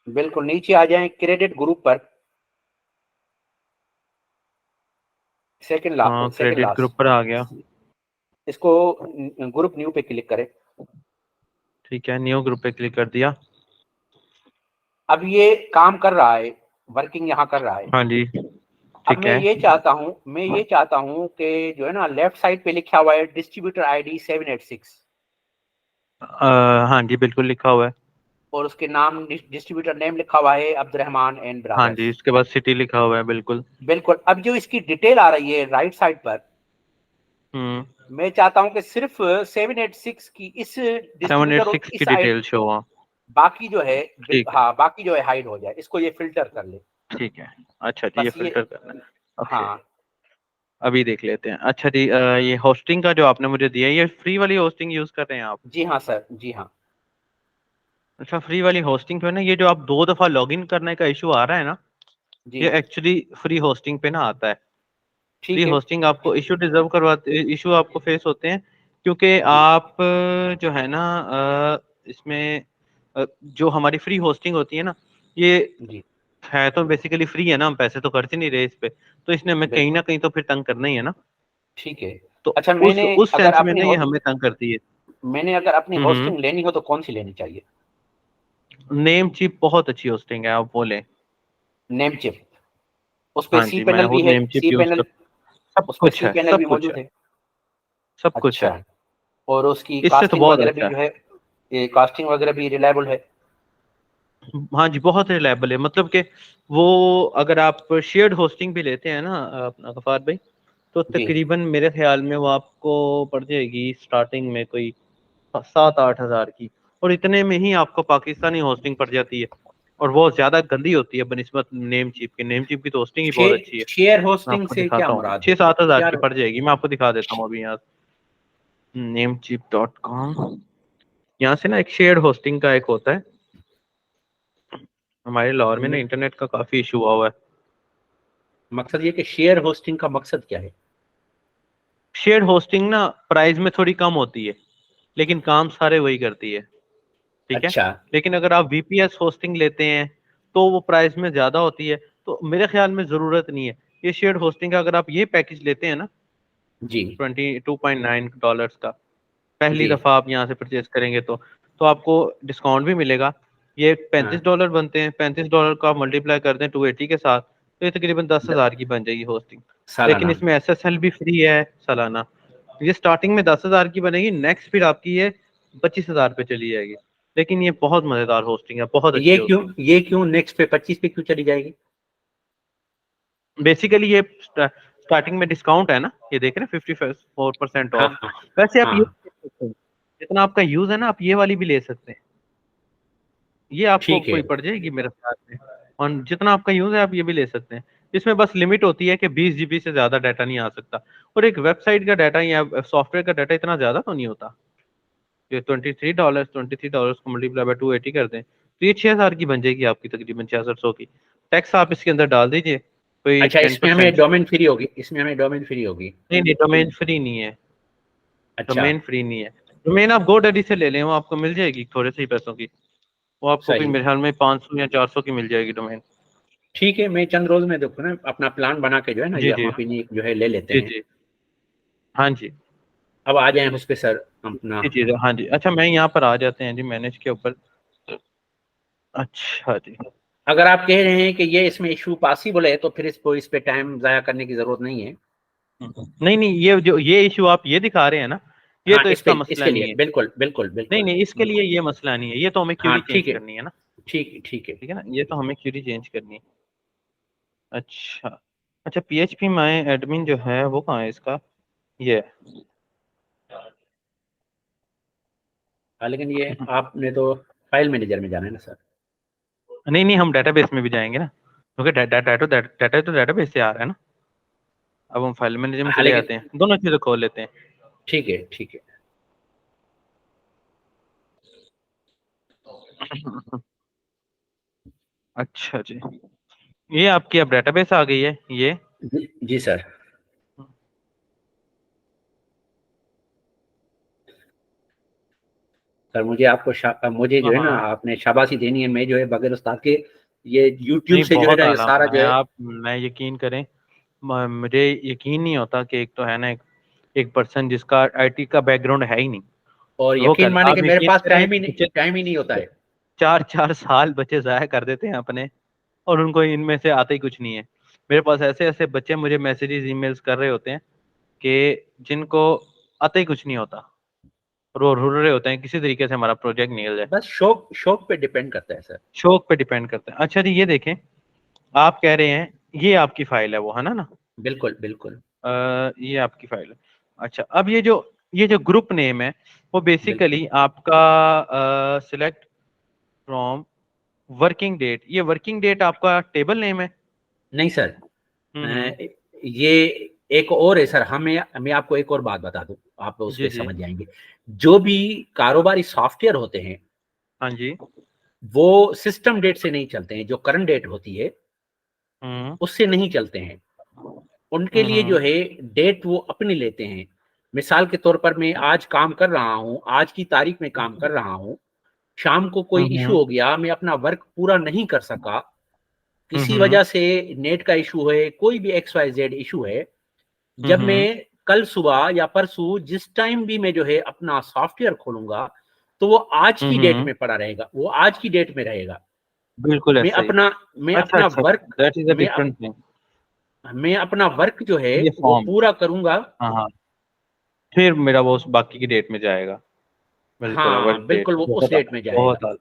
बिल्कुल, नीचे आ जाएं क्रेडिट ग्रुप पर, सेकंड हाँ, क्रेडिट ग्रुप लास्ट। पर आ गया। इसको ग्रुप न्यू पे क्लिक करें। ठीक है, न्यू ग्रुप पे क्लिक कर दिया। अब ये काम कर रहा है, वर्किंग यहाँ कर रहा है। हाँ जी, अब ठीक है। मैं ये चाहता हूँ कि जो है ना लेफ्ट साइड पे लिखा हुआ है डिस्ट्रीब्यूटर आईडी 786, हाँ जी, बिल्कुल लिखा हुआ है। और उसके नाम डिस्ट्रीब्यूटर नेम लिखा हुआ है अब्दुर्रहमान एंड हाँ ब्रदर्स। जी, इसके बाद सिटी लिखा हुआ है, बिल्कुल। बिल्कुल। अब जो इसकी डिटेल आ रही है राइट साइड पर, हम्म। मैं चाहता हूं कि सिर्फ 786 की इस डिस्ट्रीब्यूटर और 786 की इस आईडी, डिटेल शो हुआ। बाकी जो है ठीक है, हाँ बाकी जो है हाइड हो जाए, इसको ये फिल्टर कर ले। ठीक है। अच्छा जी, ये बस ये, फिल्टर करना है। ओके, हाँ अभी देख लेते हैं। अच्छा जी, ये होस्टिंग का जो आपने मुझे दिया है, ये फ्री वाली होस्टिंग यूज कर रहे हैं आप? जी हाँ सर, जी हाँ। अच्छा, फ्री वाली होस्टिंग पे ना ये जो आप 2 दफा लॉगिन करने का इशू आ रहा है ना, जी ये एक्चुअली फ्री होस्टिंग पे ना आता है। फ्री ठीक है। होस्टिंग आपको इशू आपको फेस होते हैं, क्योंकि जी आप जो है ना इसमें जो हमारी फ्री होस्टिंग होती है ना, ये जी है तो बेसिकली फ्री है ना, हम पैसे तो खर्च नहीं रहे इस पे, तो इसने हमें कहीं बिल्कुल ना कहीं तो फिर तंग करना ही है ना। ठीक है। तो अच्छा, उस सेंस में ना ये हमें तंग करती है। मैंने अगर अपनी हम्म। होस्टिंग लेनी हो तो कौन सी लेनी चाहिए? नेम चिप बहुत अच्छी होस्टिंग है, आप बोले। नेम चिप, उस पे हाँ सी जी, मैं पैनल भी खुद है, नेम चिप सी यूज कर, पैनल, सब उस पे कुछ सी है, पैनल सब भी कुछ मौजूद है, है। सब कुछ है। अच्छा, और उसकी इससे तो कास्टिंग बहुत वगैरह भी अच्छा जो है। है, ये कास्टिंग वगैरह भी रिलायबल है। हाँ जी, बहुत रिलायबल है, मतलब कि वो अगर आप शेयर्ड होस्टिंग भी लेते हैं ना अपना गफार भाई, तो जी तकरीबन मेरे ख्याल में वो आपको पड़ जाएगी स्टार्टिंग में कोई 7-8 हज़ार की, और इतने में ही आपको पाकिस्तानी होस्टिंग पड़ जाती है। और वो ज्यादा गंदी होती है बनिस्बत नेम चिप के। नेम चिप की तो होस्टिंग ही बहुत अच्छी है। शेयर मैं होस्टिंग आपको से क्या दिखाता हूँ, मुराद छः है? सात हजार की शेयर, पड़ जाएगी, मैं आपको दिखा देता हूँ अभी यहाँ। namecheap.com, यहाँ से ना एक शेयर्ड होस्टिंग का एक होता है। हमारे लाहौर में ना इंटरनेट का काफी इशू हुआ हुआ है। मकसद ये कि शेयर होस्टिंग का मकसद क्या है? शेयर्ड होस्टिंग ना प्राइस में थोड़ी कम होती है, लेकिन काम सारे वही करती है। ठीक है। अच्छा लेकिन अगर आप वीपीएस होस्टिंग लेते हैं तो वो प्राइस में ज्यादा होती है, तो मेरे ख्याल में जरूरत नहीं है ये शेयर्ड होस्टिंग का। अगर आप ये पैकेज लेते हैं ना जी $22.9 का, पहली जी दफा आप यहाँ से परचेज करेंगे तो आपको डिस्काउंट भी मिलेगा। ये पैंतीस हाँ डॉलर बनते हैं, $35 का मल्टीप्लाई कर दें 280 के साथ, तो ये तकरीबन 10 हज़ार की बन जाएगी होस्टिंग। लेकिन सालाना। इसमें एसएसएल भी फ्री है सालाना। ये स्टार्टिंग में 10 हज़ार की बनेगी, नेक्स्ट फिर आपकी ये 25 हज़ार पे चली जाएगी। लेकिन ये बहुत मजेदार होस्टिंग है, बहुत अच्छी होस्टिंग है। ये क्यों नेक्स्ट पे 25 पे क्यों चली जाएगी? बेसिकली ये स्टार्टिंग में डिस्काउंट है ना, ये देख रहे हैं 54% हाँ ऑफ। हाँ वैसे आप ये हाँ ले सकते हैं, जितना आपका यूज है ना, आप ये वाली भी ले सकते हैं। ये आपको ठीक है। कोई पड़ जाएगी मेरे ख्याल में। और जितना आपका यूज है आप ये भी ले सकते हैं। इसमें बस लिमिट होती है कि 20 GB से ज्यादा डाटा नहीं आ सकता। और एक वेबसाइट का डाटा या सॉफ्टवेयर का डाटा इतना ज्यादा तो नहीं होता। ये $23 को मल्टीप्लाई बाय 280 कर दें तो ये 6 हज़ार की बन जाएगी आपकी, तकरीबन 6600 की। टैक्स आप इसके अंदर डाल दीजिए, कोई अच्छा, टेन इसमें हमें परसेंट डोमेन फ्री होगी, इसमें हमें डोमेन फ्री होगी? नहीं नहीं, डोमेन फ्री नहीं है। अच्छा, डोमेन फ्री नहीं है। डोमेन आप GoDaddy से ले लें, वो आपको मिल जाएगी थोड़े से ही पैसों की। वो आपको कोई सही। मेरे ख्याल में 500 या 400 की मिल जाएगी डोमेन। ठीक है, मैं चंद रोज में देखो ना अपना प्लान बना के जो है ना जी ये हम जी। अपनी जो है ले लेते जी हैं। जी। हाँ जी। अब आ जाए उस पे सर अपना। जी जी। हाँ जी। अच्छा, मैं यहाँ पर आ जाते हैं जी मैनेज के ऊपर। अच्छा जी। अगर आप कह रहे हैं कि ये इसमें इशू पॉसिबल है तो फिर इसको इस पे टाइम जाया करने की जरूरत नहीं है। नहीं नहीं, ये जो ये इशू आप ये दिखा रहे हैं ना, ये हाँ, तो इस पे इसका मसला इसके नहीं लिए है। बिल्कुल बिल्कुल नहीं बिल्कुल। नहीं, इसके लिए ये मसला नहीं है, ये तो हमें हाँ क्यूरी ठीक चेंज है, करनी है ना। ठीक है। ठीक है ना, ये तो हमें क्यूरी चेंज करनी है। अच्छा। अच्छा, PHP माई एडमिन जो है वो कहाँ है इसका? ये हाँ, लेकिन ये आपने तो फाइल मैनेजर में जाना है ना सर। नहीं नहीं, हम डेटाबेस में भी जाएंगे ना, क्योंकि डाटा तो डेटाबेस से आ रहा है ना। अब हम फाइल मैनेजर में हाँ चले लेकिन जाते हैं, दोनों चीजें खोल लेते हैं। ठीक है ठीक है। अच्छा जी, ये आपकी अब डेटाबेस आ गई है ये। जी सर। सर मुझे जो है ना हाँ आपने शाबाशी देनी है। मैं जो है बगैर उस्ताद के ये यूट्यूब नहीं, से जो है बहुत ना ये आला सारा जो मैं है। आप मैं यकीन करें, मुझे यकीन नहीं होता कि एक तो है ना एक पर्सन जिसका आईटी का बैकग्राउंड है ही नहीं, और वो यकीन कर माने आप कि मेरे यकीन पास करें बच्चे टाइम ही नहीं होता है। 4-4 साल बच्चे जाया कर देते हैं अपने, और उनको इनमें से आते ही कुछ नहीं है। मेरे पास ऐसे ऐसे बच्चे मुझे मैसेजेस ईमेल्स कर रहे होते हैं कि जिनको आते ही कुछ नहीं होता, रो रो रहे होते हैं किसी तरीके से हमारा प्रोजेक्ट निकल जाए। बस शौक पे डिपेंड करता है सर। शौक पे डिपेंड करते हैं। अच्छा जी, ये देखें, आप कह रहे हैं ये आपकी फाइल है वो, है ना? बिल्कुल बिल्कुल ये आपकी फाइल है। अच्छा, अब ये जो ग्रुप नेम है वो बिल्कुल। बेसिकली आपका सिलेक्ट फ्रॉम वर्किंग डेट, ये वर्किंग डेट आपका टेबल नेम है? नहीं सर, हम्म। ये एक और है सर। मैं आपको एक और बात बता दूं, आप उस जी पर जी। समझ जाएंगे। जो भी कारोबारी सॉफ्टवेयर होते हैं हाँ जी। वो सिस्टम डेट से नहीं चलते हैं। जो करंट डेट होती है हम्म उससे नहीं चलते हैं। उनके लिए जो हम्म है डेट वो अपनी लेते हैं। मिसाल के तौर पर मैं आज काम कर रहा हूं, आज की तारीख में काम कर रहा हूं, शाम को कोई इशू हम्म हो गया, मैं अपना वर्क पूरा नहीं कर सका, किसी हम्म वजह से नेट का इशू है, कोई भी XYZ इशू है, जब हम्म मैं कल सुबह या परसों जिस टाइम भी मैं जो है अपना सॉफ्टवेयर खोलूंगा तो वो आज की डेट हम्म। में पड़ा रहेगा, वो आज की डेट में रहेगा। बिल्कुल मैं ऐसा ही। अपना मैं अच्छा अपना अच्छा, वर्क दैट इज अ मैं अप, डिफरेंट थिंग। मैं अपना वर्क जो है ये वो फॉर्म, पूरा करूंगा। हाँ हाँ, फिर मेरा वो उस बाकी की डेट में जाएगा। बिल्कुल है, वर्क हाँ डेट। बिल्कुल, वो उस बहुत डेट में जाएगा। बहुत आला,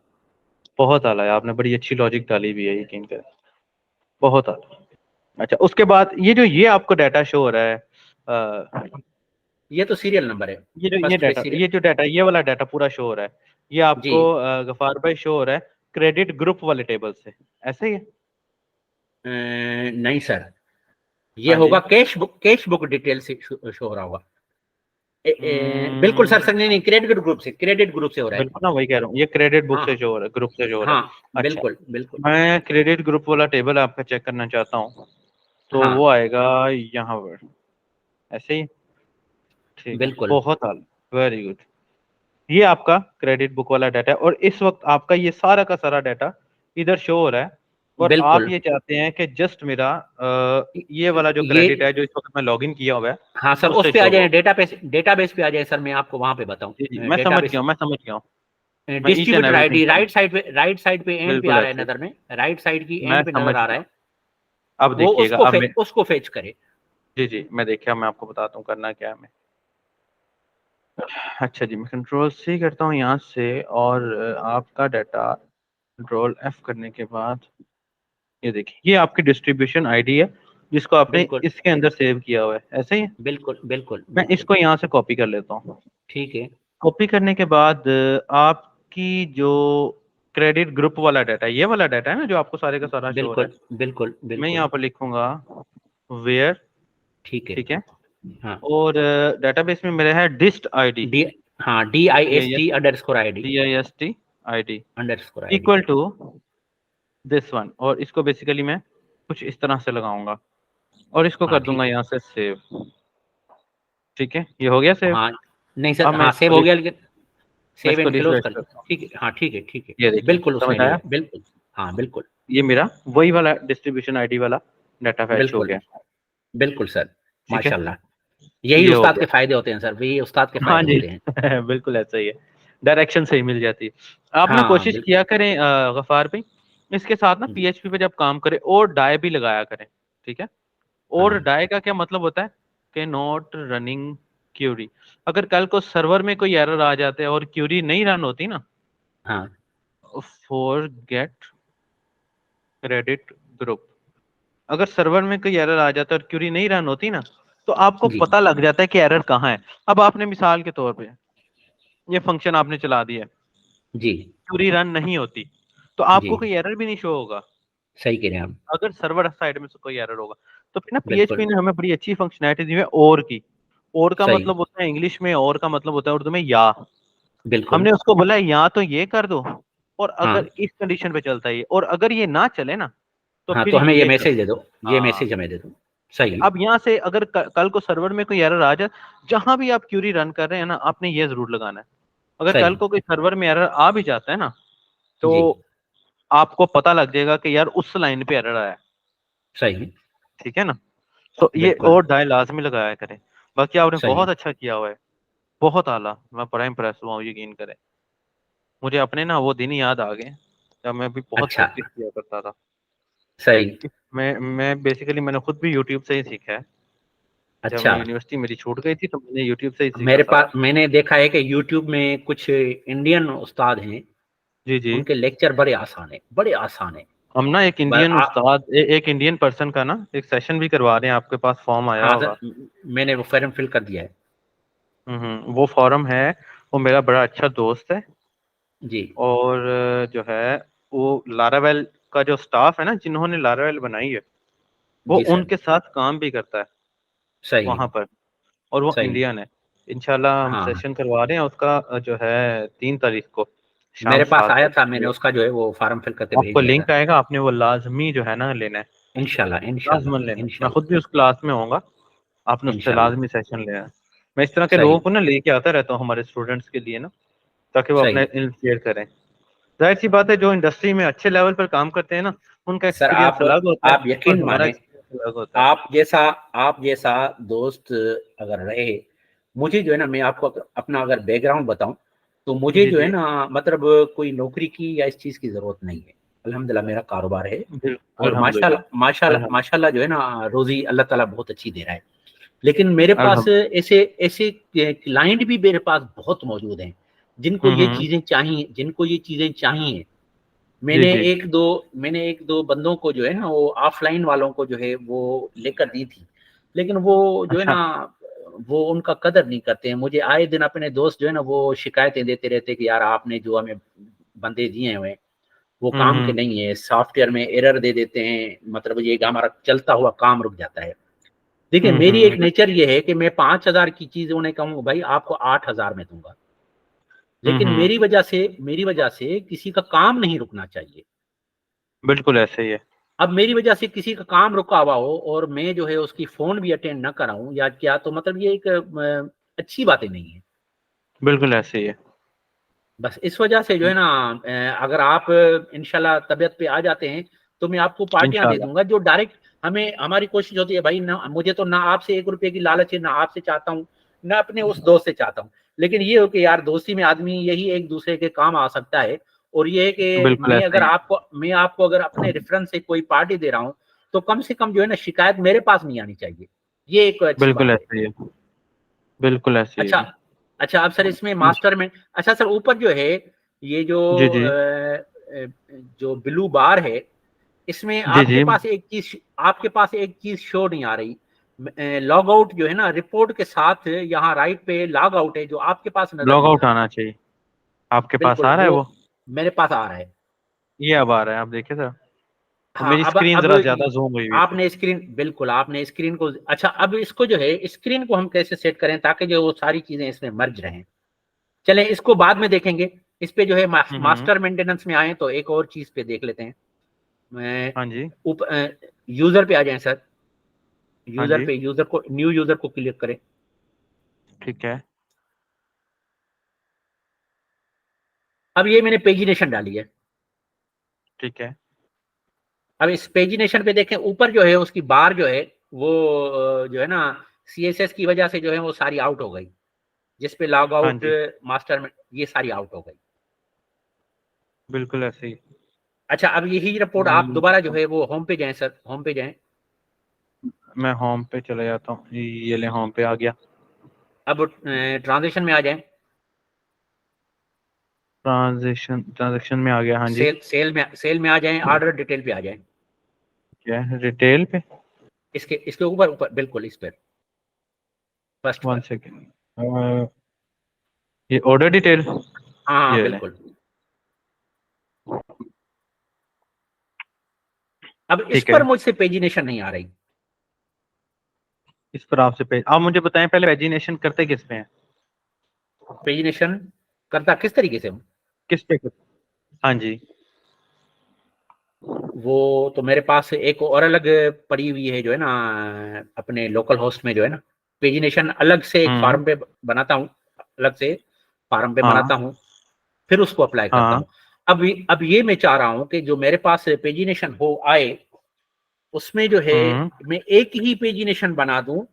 बहुत आला है, आपने बड़ी अच्छी लॉजिक डाली भी है, यकीन करें, बहुत आला। अच्छा, उसके बाद ये आपको डाटा शो हो रहा है, ये तो सीरियल नंबर है। ये जो फर्स्ट पे सीरियल। ये वाला डाटा पूरा शो हो रहा है, ये जी। आपको गफार भाई शो हो रहा है क्रेडिट ग्रुप वाले टेबल से, ऐसे ही है? नहीं सर, ये हाँ होगा जी। कैश बुक डिटेल से शो हो रहा होगा। बिल्कुल सर हम्म, सर, नहीं नहीं, क्रेडिट ग्रुप से हो रहा है। बिल्कुल ना, वही कह रहा हूँ, ये क्रेडिट बुक हाँ से शो हो रहा है, ग्रुप से शो हो रहा हाँ, है। अच्छा, बिल्कुल बिल्कुल। मैं क्रेडिट ग्रुप वाला टेबल आपका चेक करना चाहता हूँ, तो हाँ वो आएगा यहाँ पर, ऐसे ही। ठीक है, बिल्कुल बहुत आला, वेरी गुड। ये आपका क्रेडिट बुक वाला डाटा है, और इस वक्त आपका ये सारा का सारा डाटा इधर शो हो रहा है, और आप बिल्कुल। ये चाहते हैं कि जस्ट मेरा ये वाला जो ये क्रेडिट है जो इस वक्त मैं लॉगिन किया हुआ है हाँ सर, उस उससे पे आ शो जाए, हो। डेटाबेस पे आ जाए सर। मैं आपको वहां पे बताऊं, जी जी, मैं समझ डेटाबेस गया हूँ, मैं समझ गया हूँ, मैं each and distributor everything ID समझ, राइट साइड पे एंड पे बिल्कुल आ रहा है ऐसे ही, नजर में, राइट साइड की मैं एंड पे समझ नजर आ रहा गया। है। अब वो देखिएगा, अब मैं, उसको फेच करे। जी जी, मैं देखिए, मैं आपको बताता हूँ करना क्या है मैं। अच्छा जी, मैं कंट्रोल सी करता हूँ यहाँ से, और आपका डाटा कंट्रोल एफ करने के बाद, ये देखिए, ये आपकी डिस्ट्रीब्यूशन आईडी है जिसको आपने बिल्कुल इसके अंदर सेव किया हुआ है, ऐसे ही। बिल्कुल बिल्कुल मैं बिल्कुल। इसको यहाँ से कॉपी कर लेता हूँ। ठीक है। कॉपी करने के बाद आपकी जो क्रेडिट ग्रुप वाला डाटा है, ये वाला डाटा है ना जो आपको सारे का सारा शो हो रहा बिल्कुल है, बिल्कुल मैं बिल्कुल। यहाँ पर लिखूंगा वेयर, ठीक है। ठीक है, हाँ। और डेटाबेस में मेरा है डिस्ट आईडी, डी हाँ, DIST_ID DIST ID _ID। Equal to this one, और इसको बेसिकली मैं कुछ इस तरह से लगाऊंगा, और इसको हाँ कर दूंगा ठीक है। यहाँ से सेव। ठीक है, ये हो गया सेव। हाँ नहीं सर, अब हाँ सेव हो गया, लेकिन मैं सेव इसको एंड क्लोज रिफ्रेश कर। करता हूँ। ठीक है, हाँ ठीक है ठीक है। ये देखिए, बिल्कुल समझ उसमें आया? बिल्कुल। हाँ बिल्कुल ये मेरा वही वाला डिस्ट्रीब्यूशन आईडी वाला डाटा फैच हो बिल्कुल गया। बिल्कुल सर। ठीक है, माशाल्लाह। यही ये हो उस्ताद गया। के फायदे होते हैं सर, यही उस्ताद के हाँ फायदे जी होते हैं। बिल्कुल ऐसा ही है, डायरेक्शन सही मिल जाती है। आप ना हाँ कोशिश बिल्कुल। किया करें गफार भाई, इसके साथ ना जी। पीएचपी पे जब काम करें और डाई भी लगाया करें, ठीक है? और हाँ डाई का क्या मतलब होता है कि नॉट रनिंग क्यूरी। अगर कल को सर्वर में कोई एरर आ जाते हैं और क्यूरी नहीं रन होती ना, हाँ फॉर गेट क्रेडिट ग्रुप, अगर सर्वर में कोई एरर आ जाता है और क्यूरी नहीं रन होती ना, तो आपको जी पता लग जाता है कि एरर कहाँ है। अब आपने मिसाल के तौर पे ये फंक्शन आपने चला दिया, जी क्यूरी रन नहीं होती, तो जी। आपको कोई एरर भी नहीं शो होगा सही कह रहे हैं आप। अगर सर्वर साइड में से कोई एरर होगा। तो फिर ना पीएचपी बिल्कुल ने हमें बड़ी अच्छी फंक्शनैलिटी दी है और की। और का सही। मतलब होता है इंग्लिश में, और का मतलब होता है उर्दू में या। बिल्कुल। हमने उसको बोला या तो ये कर दो, और हाँ अगर इस कंडीशन पे चलता है ये, और अगर ये ना चले ना तो हाँ, फिर तो हमें ये ये कर मैसेज दो। दे दो, ये हाँ, मैसेज हमें दे दो। सही। अब यहाँ से अगर कल को सर्वर में कोई एरर आ जाए, जहां भी आप क्यूरी रन कर रहे हैं ना, आपने ये जरूर लगाना है अगर कल सही। को कोई सर्वर में एरर आ भी जाता है ना, तो जी। आपको पता लग जाएगा कि यार उस लाइन पे एरर आया है। सही। ठीक है ना। तो ये बिल्कुल। और डाई लाजमी लगाया करें। बाकी आपने सही। बहुत अच्छा किया हुआ है, बहुत आला, मैं बड़ा इंप्रेस हुआ हूँ, यकीन करें। मुझे अपने ना वो दिन ही याद आ गए जब मैं भी बहुत अच्छा। प्रैक्टिस किया करता था। सही। मैं बेसिकली मैंने खुद भी यूट्यूब से ही सीखा है। जब अच्छा। मैं यूनिवर्सिटी मेरी छूट गई थी तो मैंने यूट्यूब से ही सीखा मेरे सारा। पास मैंने देखा है कि यूट्यूब में कुछ इंडियन उस्ताद हैं, जी जी। उनके लेक्चर बड़े आसान है, बड़े आसान है। हम ना एक ब- इंडियन आ, उस्ताद एक इंडियन पर्सन का ना एक सेशन भी करवा रहे हैं, आपके पास फॉर्म आया हाँ होगा। सर, मैंने वो फॉर्म फिल कर दिया है। वो फॉर्म है, वो मेरा बड़ा अच्छा दोस्त है। जी। और जो है वो लारावेल का जो स्टाफ है ना, जिन्होंने लारावेल बनाई है, वो जी सर। उनके साथ काम भी करता है सही। वहां पर। और वो सही। इंडियन है। इंशाल्लाह हम हाँ, सेशन करवा रहे हैं उसका, जो है 3 तारीख को शाम मेरे पास 7 आया था, मैंने बजे। उसका जो है वो फॉर्म फिल करके भेज आपको दिया लिंक था। आएगा, आपने वो लाजमी जो है ना लेना है। इंशाल्लाह इंशाल्लाह लाजमन लेना है। मैं खुद इंशाल्लाह। भी उस क्लास में होऊंगा, आपने उससे इंशाल्लाह। लाजमी सेशन लेना है। मैं इस तरह के लोगों सही। को ना लेके आता रहता हूँ हमारे स्टूडेंट्स के लिए ना, ताकि वो अपना सही। इल्म शेयर करें। जाहिर सी बात है, जो इंडस्ट्री में अच्छे लेवल पर काम करते हैं ना, उनका सर, एक्सपीरियंस अलग होता है, आप और यकीन हमारा माने, एक्सपीरियंस अलग होता है। आप जैसा दोस्त अगर रहे, मुझे जो है ना, मैं आपको अपना अगर बैकग्राउंड बताऊं, तो मुझे जी जो है जी। ना, मतलब कोई नौकरी की या इस चीज की जरूरत नहीं है। अल्हम्दुलिल्लाह मेरा कारोबार है। बिल्कुल, और अल्हम्दुलिल्लाह। माशाल्लाह माशाल्लाह अल्हम्दुलिल्लाह। माशाल्लाह जो है ना, रोजी अल्लाह ताला बहुत अच्छी दे रहा है। लेकिन मेरे पास अल्हम्दुलिल्लाह। ऐसे ऐसे क्लाइंट भी मेरे पास बहुत मौजूद हैं, हम्म। जिनको ये चीजें चाहिए। जी मैंने जी। एक दो मैंने एक दो बंदों को जो है ना, वो ऑफलाइन वालों को जो है वो लेकर दी थी। लेकिन वो जो है अच्छा। ना, वो उनका कदर नहीं करते हैं। मुझे आए दिन अपने दोस्त जो है ना, वो शिकायतें देते रहते हैं कि यार आपने जो हमें बंदे दिए हुए हैं, वो काम के हम्म। नहीं है, सॉफ्टवेयर में एरर दे देते हैं, मतलब ये कि हमारा चलता हुआ काम रुक जाता है। देखिए, मेरी एक हम्म। नेचर ये है कि मैं 5,000 की चीज उन्हें कहूँ भाई आपको 8,000 में दूंगा। लेकिन हम्म। मेरी वजह से किसी का काम नहीं रुकना चाहिए। बिल्कुल ऐसे ही है। अब मेरी वजह से किसी का काम रुका हुआ हो और मैं जो है उसकी फोन भी अटेंड न कराऊं या क्या, तो मतलब ये एक अच्छी बातें नहीं है। बिल्कुल ऐसे ही है। बस इस वजह से जो है ना, अगर आप इंशाल्लाह तबीयत पे आ जाते हैं, तो मैं आपको पार्टियां दे इंशाल्लाह। दूंगा जो डायरेक्ट, हमारी कोशिश होती है भाई ना, मुझे तो ना आपसे 1 रुपए की लालच है, ना आपसे चाहता हूँ, ना अपने उस दोस्त से चाहता हूँ। लेकिन ये हो कि यार दोस्ती में आदमी यही एक दूसरे के काम आ सकता है। और ये है कि बिल्कुल ऐसे ही है। मैं आपको अगर अपने रेफरेंस से कोई पार्टी दे रहा हूँ, तो कम से कम जो है ना, शिकायत मेरे पास नहीं आनी चाहिए। ये एक अच्छी बिल्कुल बात है। ऐसे ही है। बिल्कुल ऐसे ही है अच्छा। जी। अच्छा, अब सर इसमें मास्टर में, अच्छा सर ऊपर जो है, ये जी जी। जो ब्लू बार है, इसमें जी जी। आपके पास एक चीज शो नहीं आ रही। लॉग आउट जो है ना, रिपोर्ट के साथ यहाँ राइट पे लॉग आउट है, जो आपके पास नजर लॉग नहीं आउट आ रहा। आना चाहिए। आपके पास बिल्कुल आ रहा है वो वो? मेरे पास आ रहा है। ये अब आ रहा है, आप देखिए सर। और हाँ, मेरी अब स्क्रीन जरा ज्यादा जूम हुई हुई थी। आपने स्क्रीन को, अच्छा अब इसको जो है, स्क्रीन को हम कैसे सेट करें ताकि जो वो सारी चीजें इसमें मर्ज रहें। चलें, इसको बाद में देखेंगे। इस पे जो है हम्म। मास्टर मेंटेनेंस में आए तो एक और चीज पे देख लेते हैं। मैं हाँ जी। ऊपर यूजर पे आ जाएं सर। हाँ जी। न्यू यूजर को क्लिक करें। ठीक है। अब ये मैंने पेजिनेशन डाली है। ठीक है। अब इस पेजिनेशन पे देखें, ऊपर जो है उसकी बार जो है वो जो है ना, सीएसएस की वजह से जो है वो सारी आउट हो गई। जिस पे लॉग हाँ आउट जी। मास्टर में, ये सारी आउट हो गई। बिल्कुल ऐसे ही। अच्छा, अब यही रिपोर्ट आप हम्म, दोबारा जो है वो होम पे जाएं सर, होम पे जाएं। मैं होम पे चले जाता हूँ, ये ले होम पे आ गया। अब ट्रांजेक्शन में आ जाएं। ट्रांजेक्शन में आ गया, हाँ जी। सेल में आ जाएं, ऑर्डर डिटेल पे आ जाएं। क्या है, रिटेल पे? इसके इसके ऊपर ऊपर बिल्कुल इस पर, फर्स्ट वन पर। सेकेंड। ये ऑर्डर डिटेल। हाँ हाँ ये ले। बिल्कुल। अब इस ठीक पर है। मुझसे पेजिनेशन नहीं आ रही। इस पर आपसे पे आप मुझे बताएं पहले, पेजिनेशन करते किस पे हैं? पेजिनेशन करता किस तरीके से हूँ? किस पे करते? हाँ जी। वो तो मेरे पास एक और अलग पड़ी हुई है जो है ना, अपने लोकल होस्ट में जो है ना, पेजिनेशन अलग से एक हम्म। फार्म पे बनाता हूँ अलग से। फॉर्म पे हाँ बनाता हूँ, फिर उसको अप्लाई करता हाँ। हूँ। अब ये मैं चाह रहा हूँ कि जो मेरे पास पेजिनेशन हो आए, उसमें जो है मैं एक ही पेजिनेशन बना दूं,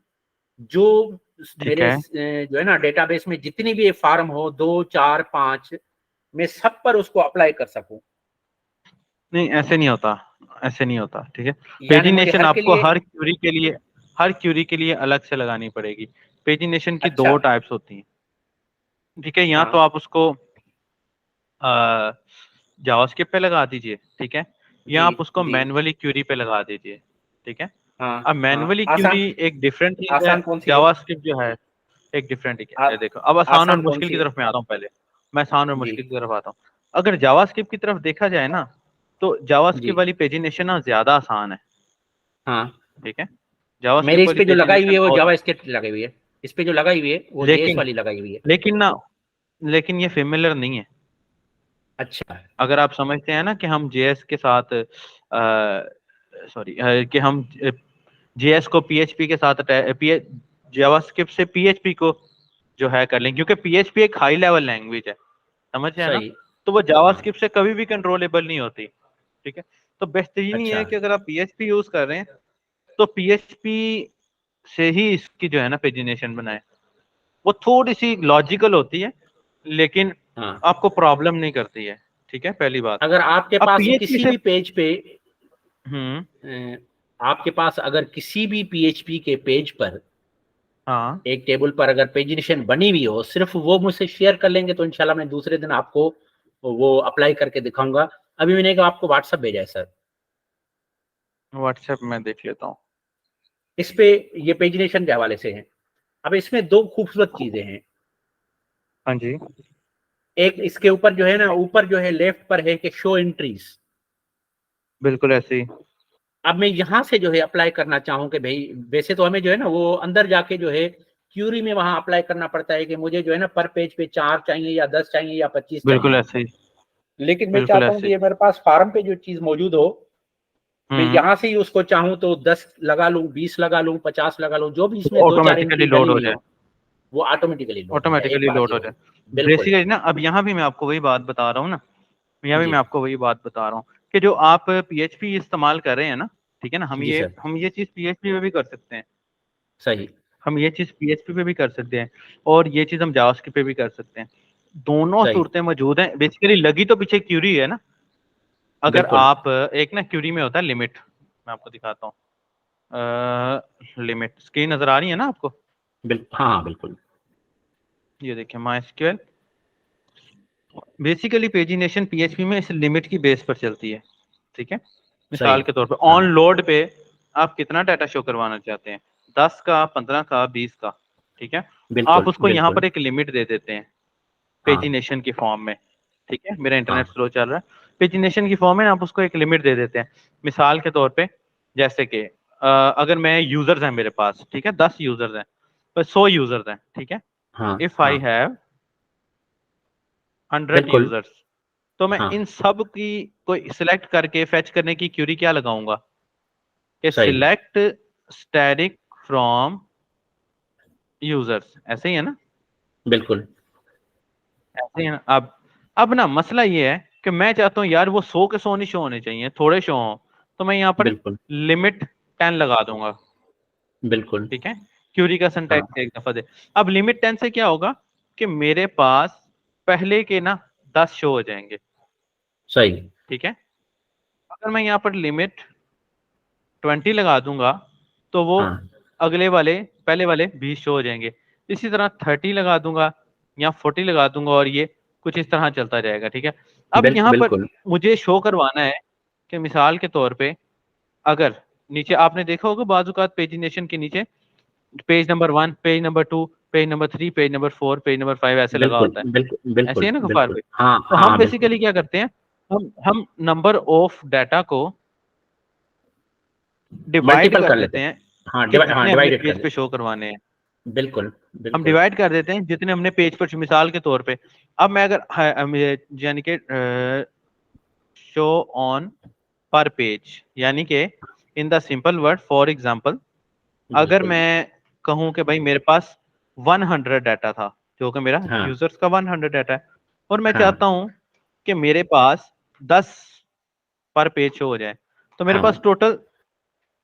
जो ठीक मेरे है। जो है ना डेटाबेस में जितनी भी फार्म हो, 2 4 5, मैं सब पर उसको अप्लाई कर सकूं। नहीं ऐसे नहीं होता, ऐसे नहीं होता, ठीक है। यानी मुझे पेजिनेशन हर के आपको लिए। हर क्यूरी के लिए अलग से लगानी पड़ेगी। पेजिनेशन की अच्छा। दो टाइप्स होती हैं, ठीक है। यहाँ तो हाँ आप उसको जावास्क्रिप्ट पे लगा दीजिए, ठीक है, या जी आप उसको जी। मैन्युअली क्यूरी पे लगा दीजिए, ठीक है। हाँ अब हाँ। मैन्युअली आसान, क्यूरी एक डिफरेंट चीज है, आसान कौन सी है? जावास्क्रिप्ट जो है एक डिफरेंट है। देखो अब आसान और आसान कौन मुश्किल सी की है? तरफ मैं आता हूँ पहले। मैं आसान और जी मुश्किल की तरफ आता हूँ। अगर जावास्क्रिप्ट की तरफ देखा जाए ना, तो जी। जावास्क्रिप्ट वाली पेजिनेशन ना ज्यादा आसान है, हाँ, ठीक है। मेरे जावास्क्रिप्ट इस वाली पे जो लगाई हुई पेजिनेशन है वो बहुत जावा आसान। स्क्रिप्ट लगाई हुई है। इस पे जो लगाई हुई है वो जेएस लेकिन वाली लगाई हुई है। लेकिन ना लेकिन ये फेमिलियर नहीं है। अच्छा। अगर आप समझते हैं ना कि हम जेएस के साथ सॉरी कि हम जेएस को पीएचपी के साथ जावास्क्रिप्ट से पीएचपी को जो है कर लें, क्योंकि पीएचपी एक हाई लेवल लैंग्वेज है, समझ रहे हैं ना। सही। तो वो हाँ। जावास्क्रिप्ट से कभी भी कंट्रोलेबल नहीं होती, ठीक है। तो बेहतरीन ये अच्छा। है कि अगर आप पीएचपी यूज कर रहे हैं तो पीएचपी से ही इसकी जो है ना पेजिनेशन बनाए। वो थोड़ी सी लॉजिकल होती है, लेकिन हाँ, आपको प्रॉब्लम नहीं करती है, ठीक है, पहली बात। अगर आपके अब पास पीएचपी किसी से भी पेज पे हम्म। आपके पास अगर किसी भी पीएचपी के पेज पर, हाँ एक टेबल पर अगर पेजिनेशन बनी हुई हो, सिर्फ वो मुझसे शेयर कर लेंगे तो इंशाल्लाह मैं दूसरे दिन आपको वो अप्लाई करके दिखाऊंगा। अभी मैंने कहा आपको व्हाट्सएप भेजा है सर। व्हाट्सएप में देख लेता हूँ। इस पे ये पेजिनेशन के हवाले से है। अब इसमें दो खूबसूरत चीजें हैं। हाँ जी। एक इसके ऊपर जो है ना, ऊपर जो है लेफ्ट पर है कि शो एंट्रीज। बिल्कुल ऐसे ही। अब मैं यहाँ से जो है अप्लाई करना चाहूँ कि भाई, वैसे तो हमें जो है ना वो अंदर जाके जो है क्यूरी में वहां अप्लाई करना पड़ता है कि मुझे जो है ना पर पेज पे 4 चाहिए या 10 चाहिए या 25 बिल्कुल चाहिए। ऐसे ही। लेकिन मैं बिल्कुल चाहता हूँ ऐसे कि ही। ये मेरे पास फार्म पे जो चीज मौजूद हो, मैं हम्म। यहाँ से ही उसको चाहूँ तो 10 लगा लूँ, 20 लगा लूँ, 50 लगा लूँ, जो भी इसमें तो दो चार ऑटोमेटिकली एंट्री लोड डली हो हुई जाए। हो वो ऑटोमेटिकली लोड हो जाए। एक ऑटोमेटिकली बात लोड ये हो हो। जाए। बिल्कुल। बेसिकली ना अब यहाँ भी मैं आपको वही बात बता रहा हूँ ना, यहाँ भी जी मैं आपको वही बात बता रहा हूँ कि जो आप पीएचपी इस्तेमाल कर रहे हैं ना, ठीक है ना, जी सर। हम ये चीज पीएचपी में भी कर सकते हैं। सही। हम ये चीज पीएचपी पे भी कर सकते हैं, और ये चीज हम जावास्क्रिप्ट पे भी कर सकते हैं। दोनों सही। सूरतें मौजूद हैं। बेसिकली लगी तो पीछे क्यूरी है ना। अगर बिल्कुल। आप एक ना क्यूरी में होता है लिमिट, मैं आपको दिखाता हूँ। लिमिट स्क्रीन नजर आ रही है ना आपको? बिल्कुल, हाँ हाँ बिल्कुल। ये देखिए माइस्क्यूएल। बेसिकली पेजिनेशन पीएचपी में इस लिमिट की बेस पर चलती है, ठीक है। सही। मिसाल के तौर पर ऑन हाँ। लोड पे आप कितना डाटा शो करवाना चाहते हैं, 10 का, 15 का, 20 का, ठीक है। आप बिल्कुल उसको यहाँ बिल्कुल। पर एक लिमिट दे देते हैं हाँ पेजिनेशन की फॉर्म में, ठीक है। मेरा इंटरनेट हाँ। स्लो चल रहा है। पेजिनेशन की फॉर्म में आप उसको एक लिमिट दे देते हैं। मिसाल के तौर पे जैसे कि अगर मैं यूजर्स हैं मेरे पास, ठीक है, 10 यूजर्स हैं, पर 100 यूजर्स हैं, ठीक है। हाँ इफ आई हाँ। हैव 100 बिल्कुल। यूजर्स, तो मैं हाँ। इन सब की कोई सिलेक्ट करके फेच करने की क्यूरी क्या लगाऊंगा कि सही। सिलेक्ट स्टैटिक फ्रॉम यूजर्स, ऐसे ही है ना? बिल्कुल। ऐसे ही है ना। अब ना मसला ये है कि मैं चाहता हूँ यार वो 100 के 100 नहीं शो होने चाहिए, थोड़े शो हो, तो मैं यहाँ पर बिल्कुल। लिमिट 10 लगा दूंगा, बिल्कुल। ठीक है। क्यूरी का हाँ। सिंटैक्स एक दफा दे। अब लिमिट 10 से क्या होगा कि मेरे पास पहले के ना 10 शो हो जाएंगे, सही। ठीक है। अगर मैं यहाँ पर लिमिट 20 लगा दूंगा तो वो हाँ। अगले वाले पहले वाले 20 शो हो जाएंगे। इसी तरह 30 लगा दूंगा या 40 लगा दूंगा, और ये कुछ इस तरह चलता जाएगा, ठीक है। अब यहाँ पर बिल्कुल। मुझे शो करवाना है कि मिसाल के तौर पे अगर नीचे आपने देखा होगा बाजूकात पेजिनेशन के नीचे page number 1, page number 2, page number 3, page number 4, page number 5 ऐसे लगा बिल्कुल होता है। बिल्कुल ऐसे बिल्कुल है ना गफार बिल्कुल। भाई? हाँ तो हम हाँ बिल्कुल। बेसिकली क्या करते हैं, हम नंबर ऑफ डाटा को डिवाइड मल्टीपल कर कर देते लेते हैं हैं। हाँ कि हाँ जितने हमने डिवाइडेड कर पेज पे देते शो करवाने हैं। हैं। बिल्कुल हम बिल्कुल। डिवाइड कर देते हैं जितने हमने पेज पर, मिसाल के तौर पे अब मैं अगर यानी कि शो ऑन पर पेज, यानी कि in the simple word for example, अगर बिल्कुल। मैं कहूं कि भाई मेरे पास 100 डाटा था, जो कि मेरा हाँ यूजर्स का 100 डाटा है, और मैं हाँ चाहता हूँ कि मेरे पास 10 पर पेज शो हो जाए, तो मेरे पास हाँ, टोटल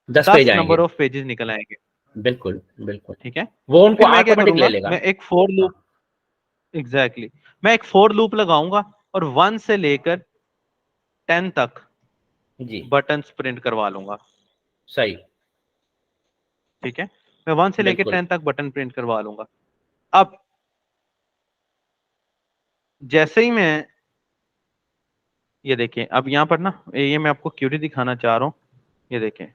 10 पेज 10 आएंगे। नंबर ऑफ पेजेस निकल आएंगे। बिल्कुल बिल्कुल, ठीक है, वो उनको फिर मैं क्या ऑटोमेटिक ले करूंगा, लेगा। मैं एक फोर हाँ लूप, एग्जैक्टली मैं एक फोर लूप लगाऊंगा और 1 से लेकर 10 तक जी, बटन प्रिंट करवा लूंगा। सही, ठीक है, मैं 1 से लेकर बिल्कुल 10 तक बटन प्रिंट करवा लूंगा। अब जैसे ही मैं, ये देखें, अब यहाँ पर ना ये मैं आपको क्यूरी दिखाना चाह रहा हूँ, ये देखें।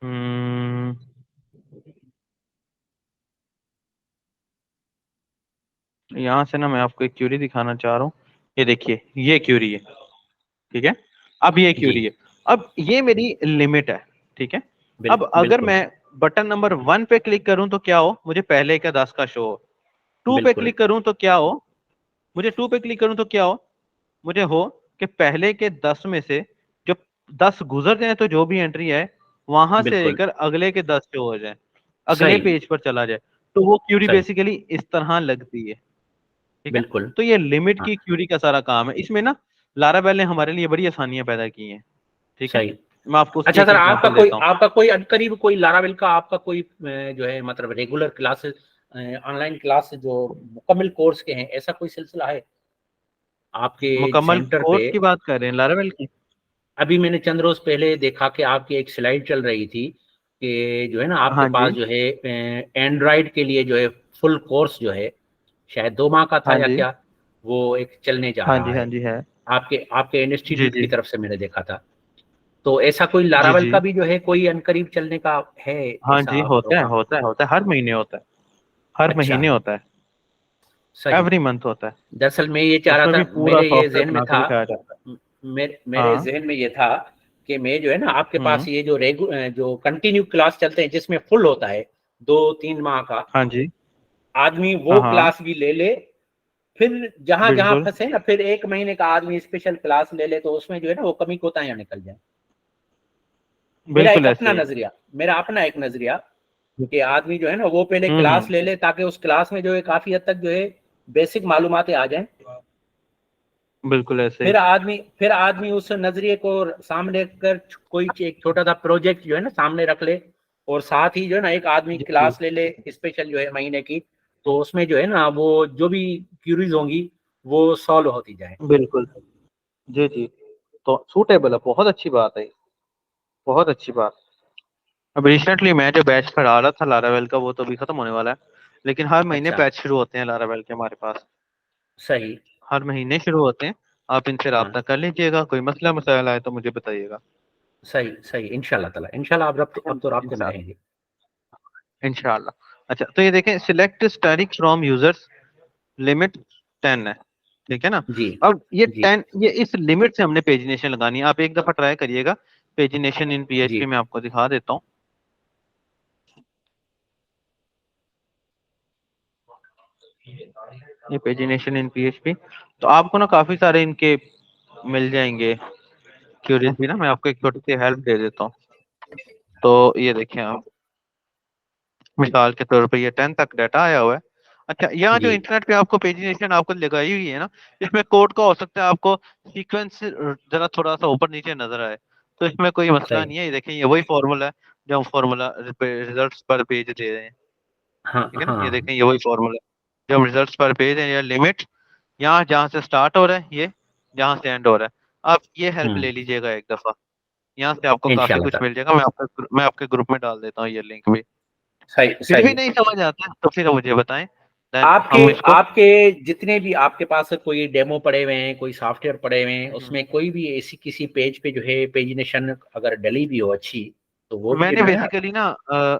हम्म, यहाँ से ना मैं आपको एक क्यूरी दिखाना चाह रहा हूँ, ये देखिए, ये क्यूरी है। ठीक है, अब ये जी, क्यूरी है, अब ये मेरी लिमिट है। ठीक है, अब अगर बिल्कुल मैं बटन नंबर 1 पे क्लिक करूं तो क्या हो, मुझे पहले का 10 का शो हो। 2 पे बिल्कुल क्लिक करूं तो क्या हो, मुझे 2 पे क्लिक करूं तो क्या हो, मुझे हो कि पहले के 10 में से जो 10 गुजर जाए, तो जो भी एंट्री है वहां से बिल्कुल, लेकर अगले के 10 शो हो जाए, अगले सही, पेज पर चला जाए, तो वो क्यूरी सही, बेसिकली इस तरह लगती है। ठीक है, बिल्कुल, तो ये लिमिट हाँ की क्यूरी का सारा काम है। इसमें ना लारावेल ने हमारे लिए बड़ी आसानियां पैदा की हैं। ठीक है, सही। मैं आपको उसकी अच्छा एक सर, एग्जांपल देता हूँ। आपका कोई अनकरीब कोई लारावेल का आपका कोई जो है मतलब रेगुलर क्लासेस, ऑनलाइन क्लास जो मुकम्मल कोर्स के हैं, ऐसा कोई सिलसिला है आपके मुकम्मल सेंटर पे? कोर्स की बात कर रहे हैं, लारावेल की? अभी मैंने चंद रोज पहले देखा कि आपकी एक स्लाइड चल रही थी कि जो है ना आपके हाँ पास जी, जो है एंड्रॉइड के लिए जो है फुल कोर्स जो है, शायद 2 माह का था हाँ या जी, क्या, वो एक चलने जा हाँ रहा जी, हाँ है। जी है। आपके आपके जी इंस्टीट्यूट जी की तरफ से मैंने देखा था। तो ऐसा कोई जी लारावल जी, का भी जो है कोई अनकरीब चलने का है हाँ जी, ऐसा होता है, प्रोग्राम? होता है, होता है, हर महीने होता है, हर अच्छा, महीने होता है, सही। एवरी मंथ होता है। दरअसल मैं ये चाह रहा उसमें था, भी पूरा मेरे ये सॉफ्टवेयर जहन में बना के था, दिखाया जाता है। मेरे हाँ। जहन में ये था कि मैं जो है ना आपके पास हम्म। ये जो जो कंटिन्यू क्लास चलते हैं जिसमें फुल होता है 2-3 माह का, हाँ जी। आदमी वो हाँ हाँ, क्लास भी ले ले, फिर जहां जहां बिल्कुल फंसे ना, फिर 1 महीने का आदमी स्पेशल क्लास ले ले, तो उसमें जो है ना वो कमी कोताहियां निकल जाए। बिल्कुल ऐसे ही। मेरा अपना एक नजरिया कि आदमी जो है ना वो पहले क्लास हम्म, ले ले, ताकि उस क्लास में जो है काफी हद तक जो है बेसिक मालूमातें आ जाएं। बिल्कुल ऐसे ही। फिर आदमी उस नजरिए को सामने कर कोई एक छोटा सा प्रोजेक्ट जो है ना सामने रख ले, और साथ ही जो है ना एक आदमी जी जी, क्लास ले ले स्पेशल जो है महीने की, तो उसमें जो है ना वो जो भी क्यूरीज होंगी वो सॉल्व होती जाए। बिल्कुल। जी जी, तो सूटेबल है, बहुत अच्छी बात है, बहुत अच्छी बात। अब रिसेंटली मैं जो बैच पढ़ा रहा था लारावेल का, वो तो अभी खत्म होने वाला है, लेकिन हर महीने अच्छा, बैच शुरू होते हैं लारावेल के हमारे पास, सही, हर महीने शुरू होते हैं। आप इनसे हाँ, रब्ता कर लीजिएगा, कोई मसला मसाइल आए तो मुझे बताइएगा। सही सही, इंशाल्लाह ताला, इंशाल्लाह अब तो राब्ते में इंशाल्लाह, रहेंगे। इंशाल्लाह। अच्छा, तो ये देखें, select static from users, limit 10 है। ठीक है ना, जी, अब ये जी, 10, ये इस लिमिट से हमने पेजिनेशन लगानी है। आप एक दफा ट्राई करिएगा, पेजिनेशन इन जी, पीएचपी में आपको दिखा देता हूँ। ये पेजिनेशन इन पीएचपी, तो आपको ना काफी सारे इनके मिल जाएंगे क्यूरीज भी ना। मैं आपको एक छोटी सी हेल्प दे देता हूँ। तो ये देखें आप, मिसाल के तौर पे ये 10 तक डाटा आया हुआ है। अच्छा, यहाँ जो जी, इंटरनेट पे आपको पेजिनेशन आपको लगाई हुई है ना, इसमें कोड का हो सकता है आपको सीक्वेंस जरा थोड़ा सा ऊपर नीचे नजर आए, तो इसमें कोई मसला सही, नहीं है। ये देखें, ये वही फॉर्मूला है जो हम फॉर्मूला रिजल्ट्स पर पेज दे रहे हैं। हाँ ठीक है ना, ये हाँ, देखें, ये वही फॉर्मूला है जो हम रिजल्ट्स पर पेज है, या लिमिट, यहाँ जहाँ से स्टार्ट हो रहा है, ये जहाँ से एंड हो रहा है। आप ये हेल्प ले लीजिएगा एक दफा, यहाँ से आपको काफी इंशाल्लाह कुछ ताला, मिल जाएगा। मैं आपके ग्रुप में डाल देता हूँ ये लिंक भी। सही फिर भी सही। नहीं समझ आता तो फिर मुझे बताएं, देन आपके हम इसको। आपके जितने भी आपके पास कोई डेमो पड़े हुए हैं, कोई सॉफ्टवेयर पड़े हुए हैं, हम्म। उसमें कोई भी ऐसी किसी पेज पे जो है पेजिनेशन अगर डली भी हो अच्छी, तो वो भी मैंने जो है ना। बेसिकली ना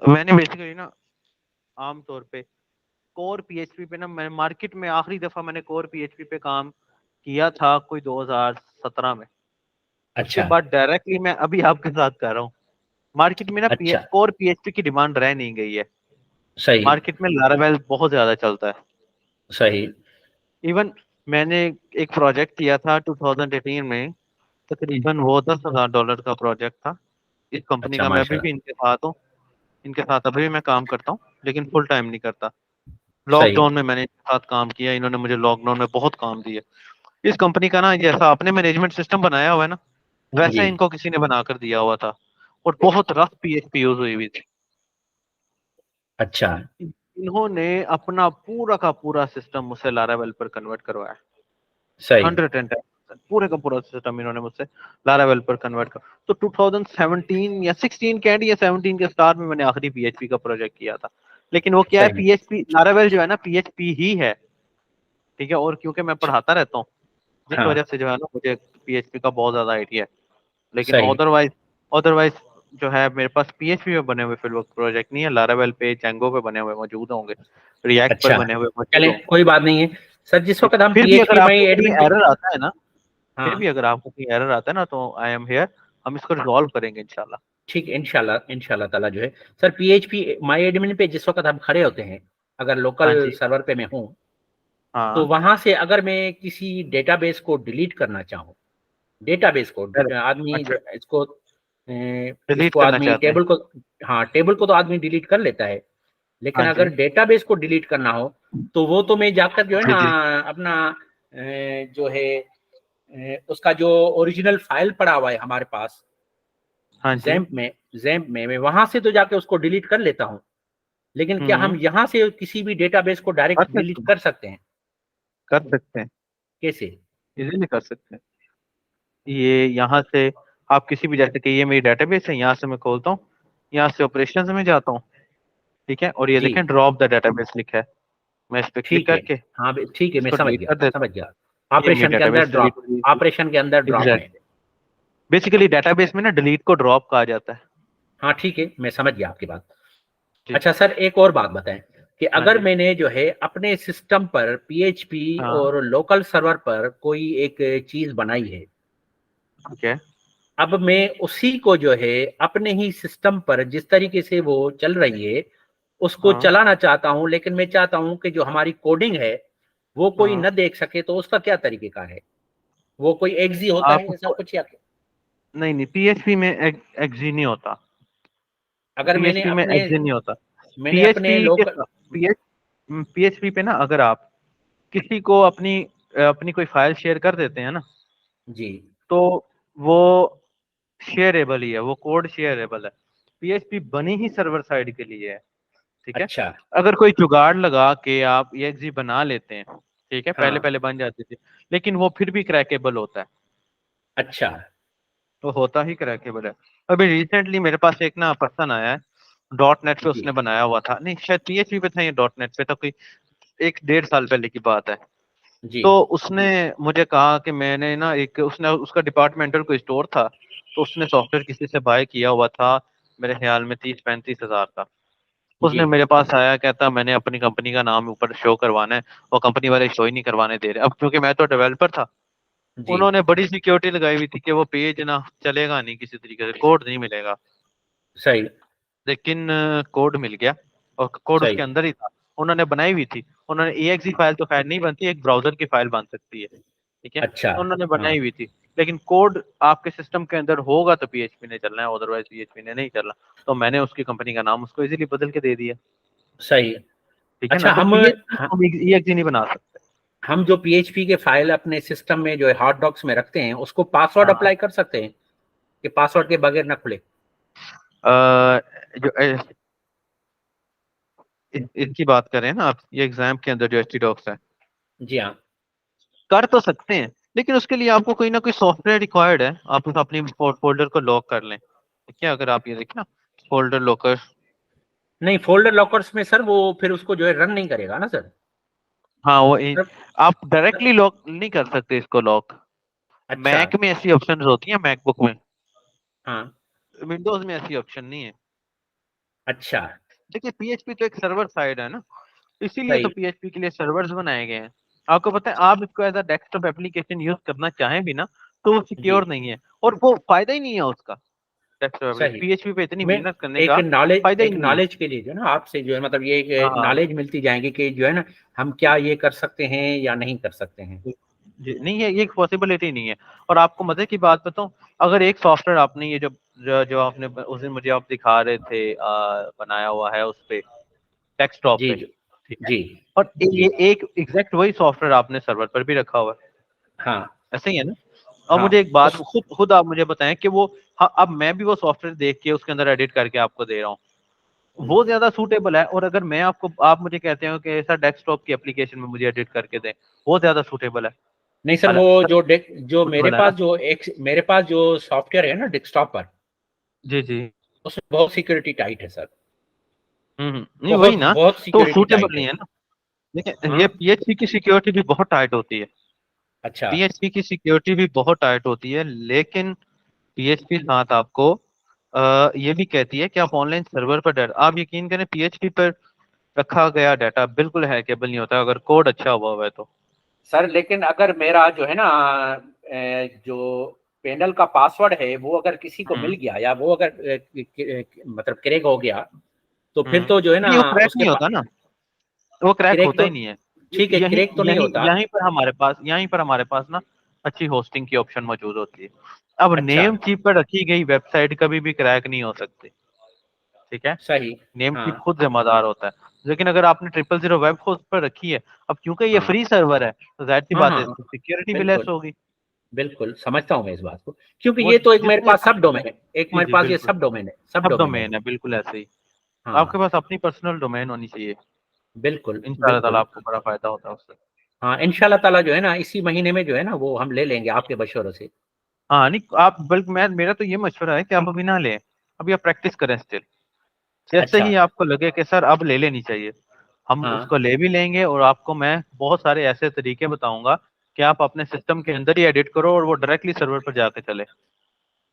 मैंने बेसिकली ना आम तौर पे कोर पीएचपी पे ना, मैं मार्केट में आखिरी दफा मैंने कोर पीएचपी पे काम किया था कोई 2017 में। उसके अच्छा, बाद डायरेक्टली मैं अभी आपके साथ कर रहा हूँ। मार्केट में ना अच्छा, कोर पीएचपी की डिमांड रह नहीं गई है। सही, मार्केट में लारावेल बहुत ज्यादा चलता है। सही, इवन मैंने एक प्रोजेक्ट किया था 2018 में, तकरीबन वो $10,000 का प्रोजेक्ट था। इस कंपनी अच्छा, का मैं अभी माशाल्लाह, भी इनके साथ हूँ, इनके साथ अभी भी मैं काम करता हूँ। लेकिन फुल टाइम नहीं करता। सही लॉकडाउन में मैंने इनके साथ काम किया, इन्होंने मुझे लॉकडाउन में बहुत काम दिया। इस कंपनी का ना जैसा आपने मैनेजमेंट सिस्टम बनाया हुआ है ना, जी। वैसा इनको किसी ने बना कर दिया हुआ था, और बहुत रफ पीएचपी यूज हुई हुई थी। अच्छा। इन्होंने अपना पूरा का पूरा सिस्टम मुझसे लारावेल पर कन्वर्ट करवाया। सही। 110% पूरे का पूरा सिस्टम इन्होंने मुझसे लारावेल पर कन्वर्ट कर। तो 2017 या 16 के एंड या 17 के स्टार्ट में मैंने आखिरी पीएचपी का प्रोजेक्ट किया था। लेकिन वो क्या है, सही। पीएचपी लारावेल जो है ना पीएचपी ही है, ठीक है। और क्योंकि मैं पढ़ाता रहता हूँ, जिस हाँ। वजह से जो है ना मुझे पीएचपी का बहुत ज्यादा आइडिया है। लेकिन सही। अदरवाइज अदरवाइज जो है मेरे पास पीएचपी में बने हुए फिलवक्त प्रोजेक्ट नहीं है। लारावेल पे जैंगो पे बने हुए मौजूद होंगे, रिएक्ट पर अच्छा, बने हुए मौजूद चलें, होंगे। कोई बात नहीं है सर। जिस ठीक वक्त है, हम फिर भी अगर पीएचपी माई आपको कोई एडमिन पे। एरर आता है ना, फिर भी हाँ, अगर आपको कोई एरर आता है ना, तो आई एम हियर, हम इसको रिजॉल्व करेंगे इंशाल्लाह। ठीक है, इंशाल्लाह इंशाल्लाह ताला जो है। सर पीएचपी माई एडमिन पे जिस वक्त हम खड़े होते हैं, अगर हाँ लोकल जी। सर्वर पे मैं हूँ, तो हाँ, वहां से अगर मैं किसी डेटाबेस को डिलीट करना चाहूँ, डेटाबेस को अरे, आदमी अच्छा, जो इसको डिलीट इसको करना आदमी चाहते हैं। टेबल को, हाँ टेबल को तो आदमी डिलीट कर लेता है, लेकिन हाँ अगर जी। डेटाबेस को डिलीट करना हो, तो वो तो मैं जाकर जो है जी ना जी। अपना जो है उसका जो ओरिजिनल फाइल पड़ा हुआ है हमारे पास हाँ जी। जैम्प में मैं वहां से तो जाके उसको डिलीट कर लेता हूँ। लेकिन क्या हम हम्म। यहाँ से किसी भी डेटाबेस को कर डायरेक्ट डिलीट सकते हैं, कर सकते हैं? कर सकते हैं, कैसे? इजीली कर सकते हैं। ये यहाँ से आप किसी भी, जैसे कि ये मेरी डेटाबेस है, यहाँ से मैं खोलता हूँ, यहाँ से ऑपरेशंस में जाता हूँ, ठीक है। और ये जी। देखें ड्रॉप द डेटाबेस लिखा है, मैं इस पे क्लिक ठीक है। करके हाँ ठीक है, मैं इसको डिलीट कर देता समझ हूँ। गया। ये मेरी ऑपरेशन के अंदर डेटाबेस डिलीट ड्रॉप, हो गई थी। ऑपरेशन के अंदर ड्रॉप में। एग्जैक्ट, बेसिकली डेटाबेस में ना डिलीट को ड्रॉप कहा जाता है। हाँ ठीक है, मैं समझ गया आपकी बात। जी। अच्छा सर, एक और बात बताएं कि हाँ अगर जी। मैंने जो है अपने सिस्टम पर पीएचपी हाँ, और लोकल सर्वर पर कोई एक चीज बनाई है, ठीक है। अब मैं उसी को जो है अपने ही सिस्टम पर जिस तरीके से वो चल रही है उसको हाँ चलाना चाहता हूं, लेकिन मैं चाहता हूं कि जो हमारी कोडिंग है वो कोई हाँ, न देख सके, तो उसका क्या तरीका है? वो कोई एक्जी होता आप है ऐसा उसको, कुछ, या नहीं नहीं, पीएचपी में एग्जी नहीं होता। अगर पीएचपी में एग्जी नहीं होता। मैंने अपने पीएचपी के लोकल। पीएच पीएचपी पे ना अगर आप किसी को अपनी कोई फाइल शेयर कर देते हैं ना, जी। तो वो शेयरेबल ही है, वो कोड शेयरेबल है। पीएचपी बनी ही सर्वर साइड के लिए है, ठीक है। अच्छा। अगर कोई जुगाड़ लगा के आप EXE बना लेते हैं, ठीक है, पहले हाँ। पहले बन जाती थी, लेकिन वो फिर भी क्रैकेबल होता है। अच्छा। तो होता ही क्रैकेबल है। अभी रिसेंटली मेरे पास एक ना पर्सन आया है, डॉट नेट पे जी। उसने बनाया हुआ था, नहीं शायद पीएचपी पे था, ये डॉट नेट पे था, कोई 1 1.5 साल पहले की बात है। जी। तो उसने मुझे कहा कि मैंने ना एक, उसने उसका डिपार्टमेंटल कोई स्टोर था, तो उसने सॉफ्टवेयर किसी से बाय किया हुआ था, मेरे ख्याल में 30 35 हजार का। जी। उसने मेरे पास आया, कहता मैंने अपनी कंपनी का नाम ऊपर शो करवाना है, वो कंपनी वाले शो ही नहीं करवाने दे रहे। अब क्योंकि मैं तो डेवलपर था, जी। उन्होंने बड़ी सिक्योरिटी लगाई हुई थी कि वो पेज ना चलेगा नहीं, किसी तरीके से कोड नहीं मिलेगा। सही। लेकिन कोड मिल गया, और कोड सही। उसके अंदर ही था, उन्होंने बनाई हुई थी। उन्होंने EXE फाइल तो खैर नहीं बनती, एक ब्राउजर की फाइल बन सकती है, ठीक है, अच्छा। तो उन्होंने हाँ। बनाई हुई थी। लेकिन कोड आपके सिस्टम के अंदर होगा तो पीएचपी ने चलना है, अदरवाइज पीएचपी ने नहीं चलना। तो मैंने उसकी कंपनी का नाम उसको इजीली बदल के दे दिया, सही। ठीक है ना। अच्छा, तो पीएचपी को हम EXE नहीं बना सकते। हम जो पीएचपी के फाइल अपने सिस्टम में जो है हार्ड डॉक्स में रखते हैं, उसको पासवर्ड हाँ, अप्लाई कर सकते हैं कि पासवर्ड के बगैर ना खुले? जो इसकी बात करें ना आप, ये एग्जाम के अंदर जो HTDocs है, जी हाँ। कर तो सकते हैं, लेकिन उसके लिए आपको कोई ना कोई सॉफ्टवेयर रिक्वायर्ड है। आप उस अपनी फोल्डर को लॉक कर लें, ठीक है। अगर आप ये देखें ना, फोल्डर लॉकर, नहीं, फोल्डर लॉकर्स में सर वो फिर उसको जो है रन नहीं करेगा ना सर? हाँ सर, आप डायरेक्टली लॉक नहीं कर सकते इसको लॉक। अच्छा। मैक में ऐसी ऑप्शंस होती हैं, मैकबुक में, हाँ। विंडोज में ऐसी ऑप्शन नहीं है। अच्छा। देखिए पीएचपी तो एक सर्वर साइड है ना, इसीलिए तो सही। पीएचपी के लिए सर्वर्स बनाए गए हैं। आपको पता है, आप इसको as a desktop application use करना चाहें भी ना, तो वो जी। सिक्योर नहीं है, और वो फायदा ही नहीं है उसका। डेस्कटॉप सही। पीएचपी पे इतनी मैं मेहनत करने का फायदा ही एक नहीं है। नॉलेज के लिए जो है ना आपसे जो है मतलब ये एक हाँ, नॉलेज मिलती जाएगी कि जो है ना हम क्या ये कर सकते हैं या नहीं कर सकते हैं। नहीं है, ये एक पॉसिबिलिटी नहीं है। और आपको मजे की बात बताऊं, अगर एक सॉफ्टवेयर आपने ये जो जो आपने उस दिन मुझे आप दिखा रहे थे बनाया हुआ है उस पे, डेस्कटॉप जी पे, जी ठीक है। जी और जी। ये एक एग्जैक्ट वही सॉफ्टवेयर आपने सर्वर पर भी रखा हुआ है, हाँ ऐसे ही है ना? और हाँ मुझे एक बात उस खुद खुद आप मुझे बताएं कि वो, हाँ, अब मैं भी वो सॉफ्टवेयर देख के उसके अंदर एडिट करके आपको दे रहा हूँ, वो ज्यादा सूटेबल है, और अगर मैं आपको, आप मुझे कहते हो कि ऐसा डेस्कटॉप की एप्लीकेशन में मुझे एडिट करके दें, वो ज्यादा सूटेबल है। नहीं सर, वो हालांकि जो मेरे सूटेबल है पास ना? मेरे पास जो सॉफ्टवेयर है ना डेस्कटॉप पर, जी जी। उसमें बहुत सिक्योरिटी टाइट है सर। नहीं वही बहुत ना, बहुत तो सिक्योरिटी सूटेबल टाइट नहीं है। है ना। देखिए ये हाँ पीएचपी की सिक्योरिटी भी बहुत टाइट होती है, अच्छा। पीएचपी की सिक्योरिटी भी बहुत टाइट होती है, लेकिन पीएचपी साथ आपको ये भी कहती है कि आप ऑनलाइन सर्वर पर डाटा, आप यकीन करें पीएचपी पर रखा गया डाटा बिल्कुल हैकेबल नहीं होता अगर कोड अच्छा हुआ है तो। सर लेकिन अगर मेरा जो है ना जो पैनल का पासवर्ड है वो अगर किसी को मिल हम्म गया, या वो अगर मतलब क्रैक हो गया, तो फिर तो जो है ना नहीं वो क्रैक उसके नहीं पास होता ना, वो क्रैक क्रैक होता तो ही नहीं है। ठीक है, यही क्रैक तो नहीं यही होता। यहीं पर हमारे पास ना अच्छी होस्टिंग की ऑप्शन मौजूद होती है। अब अच्छा नेम चीप पर रखी गई वेबसाइट कभी भी क्रैक नहीं हो सकती, ठीक है। सही। नेम हाँ चीप खुद जिम्मेदार होता है, लेकिन अगर आपने 000 वेब होस्ट पर रखी है, अब क्योंकि ये हाँ फ्री सर्वर है तो जाहिर सी हाँ बात है हाँ इसकी सिक्योरिटी भी लेस बिल्कुल होगी। बिल्कुल समझता हूँ मैं इस बात को, क्योंकि वो ये तो एक मेरे जितने पास सब डोमेन है, एक जी मेरे जी पास ये बिल्कुल, सब डोमेन है, सब सब डोमेन है डोमेन ये। है बिल्कुल ऐसे ही। आपके हाँ पास अपनी पर्सनल डोमेन होनी चाहिए, बिल्कुल इंशाल्लाह ताला बिल्कुल। आपको बड़ा फायदा होता है उससे। हाँ इंशाल्लाह ताला जो है ना इसी महीने में जो है ना वो हम ले लेंगे आपके मशवरों से। हाँ नहीं आप, बल्कि मैं, मेरा तो ये मशवरा है कि आप अभी ना लें, अभी आप प्रैक्टिस करें स्टिल, जैसे अच्छा। ही आपको लगे कि सर अब ले लेनी चाहिए, हम हाँ उसको ले भी लेंगे, और आपको मैं बहुत सारे ऐसे तरीके बताऊंगा कि आप अपने सिस्टम के अंदर ही एडिट करो और वो डायरेक्टली सर्वर पर जाके चले।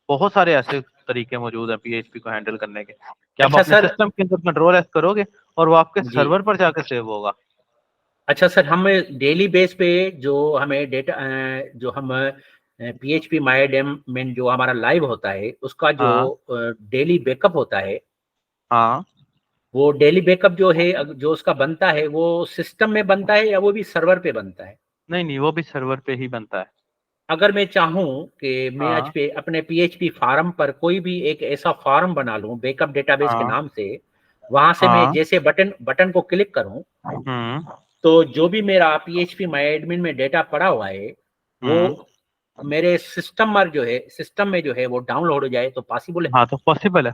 बहुत सारे ऐसे तरीके मौजूद हैं पीएचपी को हैंडल करने के, कि आप अच्छा अपने सर। सिस्टम के अंदर कंट्रोल एस करोगे और वो आपके जी। सर्वर पर जाके सेव होगा। अच्छा सर, हम डेली बेस पे जो हमें डेटा जो हम पीएचपी माई डेम में जो हमारा लाइव होता है उसका जो हाँ डेली बैकअप होता है, हाँ। वो डेली बैकअप जो है जो उसका बनता है वो सिस्टम में बनता है या वो भी सर्वर पे बनता है? नहीं नहीं वो भी सर्वर पे ही बनता है। अगर मैं चाहूँ कि मैं आज हाँ पे अपने पीएचपी फार्म पर कोई भी एक ऐसा फार्म बना लूँ बैकअप डेटाबेस के हाँ नाम से, वहां से मैं हाँ। जैसे बटन बटन को क्लिक करूँ, हम्म तो जो भी मेरा पीएचपी माई एडमिन में डेटा पड़ा हुआ है वो हम्म। मेरे सिस्टम में जो है वो डाउनलोड हो जाए, तो पॉसिबल है? हाँ तो पॉसिबल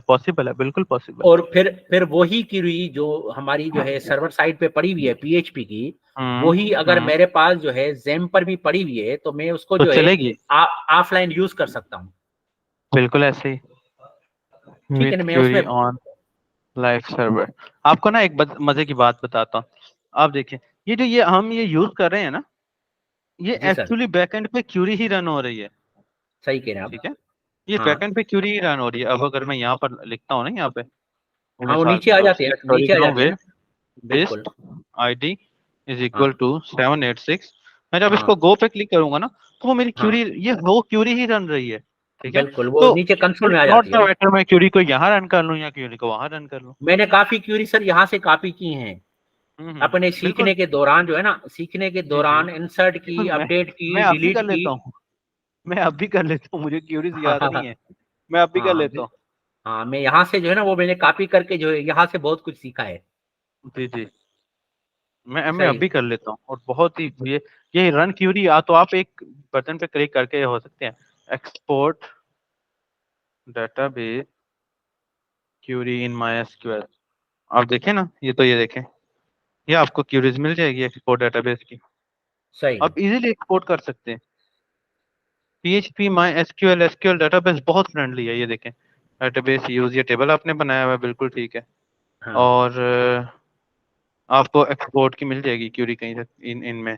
है बिल्कुल पॉसिबल और फिर वही क्वेरी जो हमारी जो है सर्वर साइड पे पड़ी हुई है पीएचपी की, वही अगर हम्म। मेरे पास जो है जेम पर भी पड़ी हुई है तो मैं उसको तो जो है चलेगी ऑफलाइन यूज कर सकता हूँ। बिल्कुल ऐसे ही, ठीक है विथ ना, मैं उसमें। Query on live server. आपको ना एक मजे की बात बताता हूँ। आप देखिए, ये जो ये हम ये यूज कर रहे हैं ना, ये जी सर, एक्चुअली बैकएंड पे क्यूरी ही रन हो रही है, सही कह रहे हैं आप। ठीक है। ये हाँ बैकएंड पे क्यूरी ही रन हो रही है। अब अगर मैं यहाँ पर लिखता हूँ ना, यहाँ पे हाँ, वो मिसाल नीचे के आ तौर जाती से है, एक क्वेरी नीचे आ करूँ जाती है विद ना। बिल्कुल। लिस्ट आईडी इज हाँ इक्वल टू 786, मैं जब हाँ इसको गो पे क्लिक करूंगा ना, तो वो मेरी हाँ क्यूरी, ये वो क्यूरी ही रन रही है, ठीक है। बिल्कुल, वो तो नीचे कंसोल में आ नॉट जाती द है। मैटर मैं क्यूरी को यहाँ रन कर लूँ या क्यूरी को वहां रन कर लूँ। मैंने काफी क्यूरी सर यहाँ से कॉपी की हैं अपने बिल्कुल। सीखने के दौरान, जो है ना सीखने के जी जी दौरान इंसर्ट की, बिल्कुल, अपडेट की, मैं अब भी डिलीट कर की। लेता हूँ, मैं अब भी कर लेता हूँ, मुझे क्यूरीज हाँ याद हाँ नहीं हाँ है, मैं अब भी कर हाँ लेता हूँ। हाँ, मैं यहाँ से जो है ना वो मैंने कॉपी करके जो है यहाँ से बहुत कुछ सीखा है। जी जी, मैं अब सही। भी कर लेता हूँ, और बहुत ही ये रन क्यूरी, या तो आप एक बटन पे क्लिक करके हो सकते हैं export database query in MySQL. आप देखें ना, ये देखें, ये आपको क्यूरीज मिल जाएगी एक्सपोर्ट डेटाबेस की, सही। आप इजीली एक्सपोर्ट कर सकते हैं। PHP my SQL SQL database बहुत फ्रेंडली है, ये देखें डेटाबेस यूज, ये टेबल आपने बनाया हुआ है बिल्कुल ठीक है। हाँ और आपको एक्सपोर्ट की मिल जाएगी क्यूरी कहीं से इन इनमें,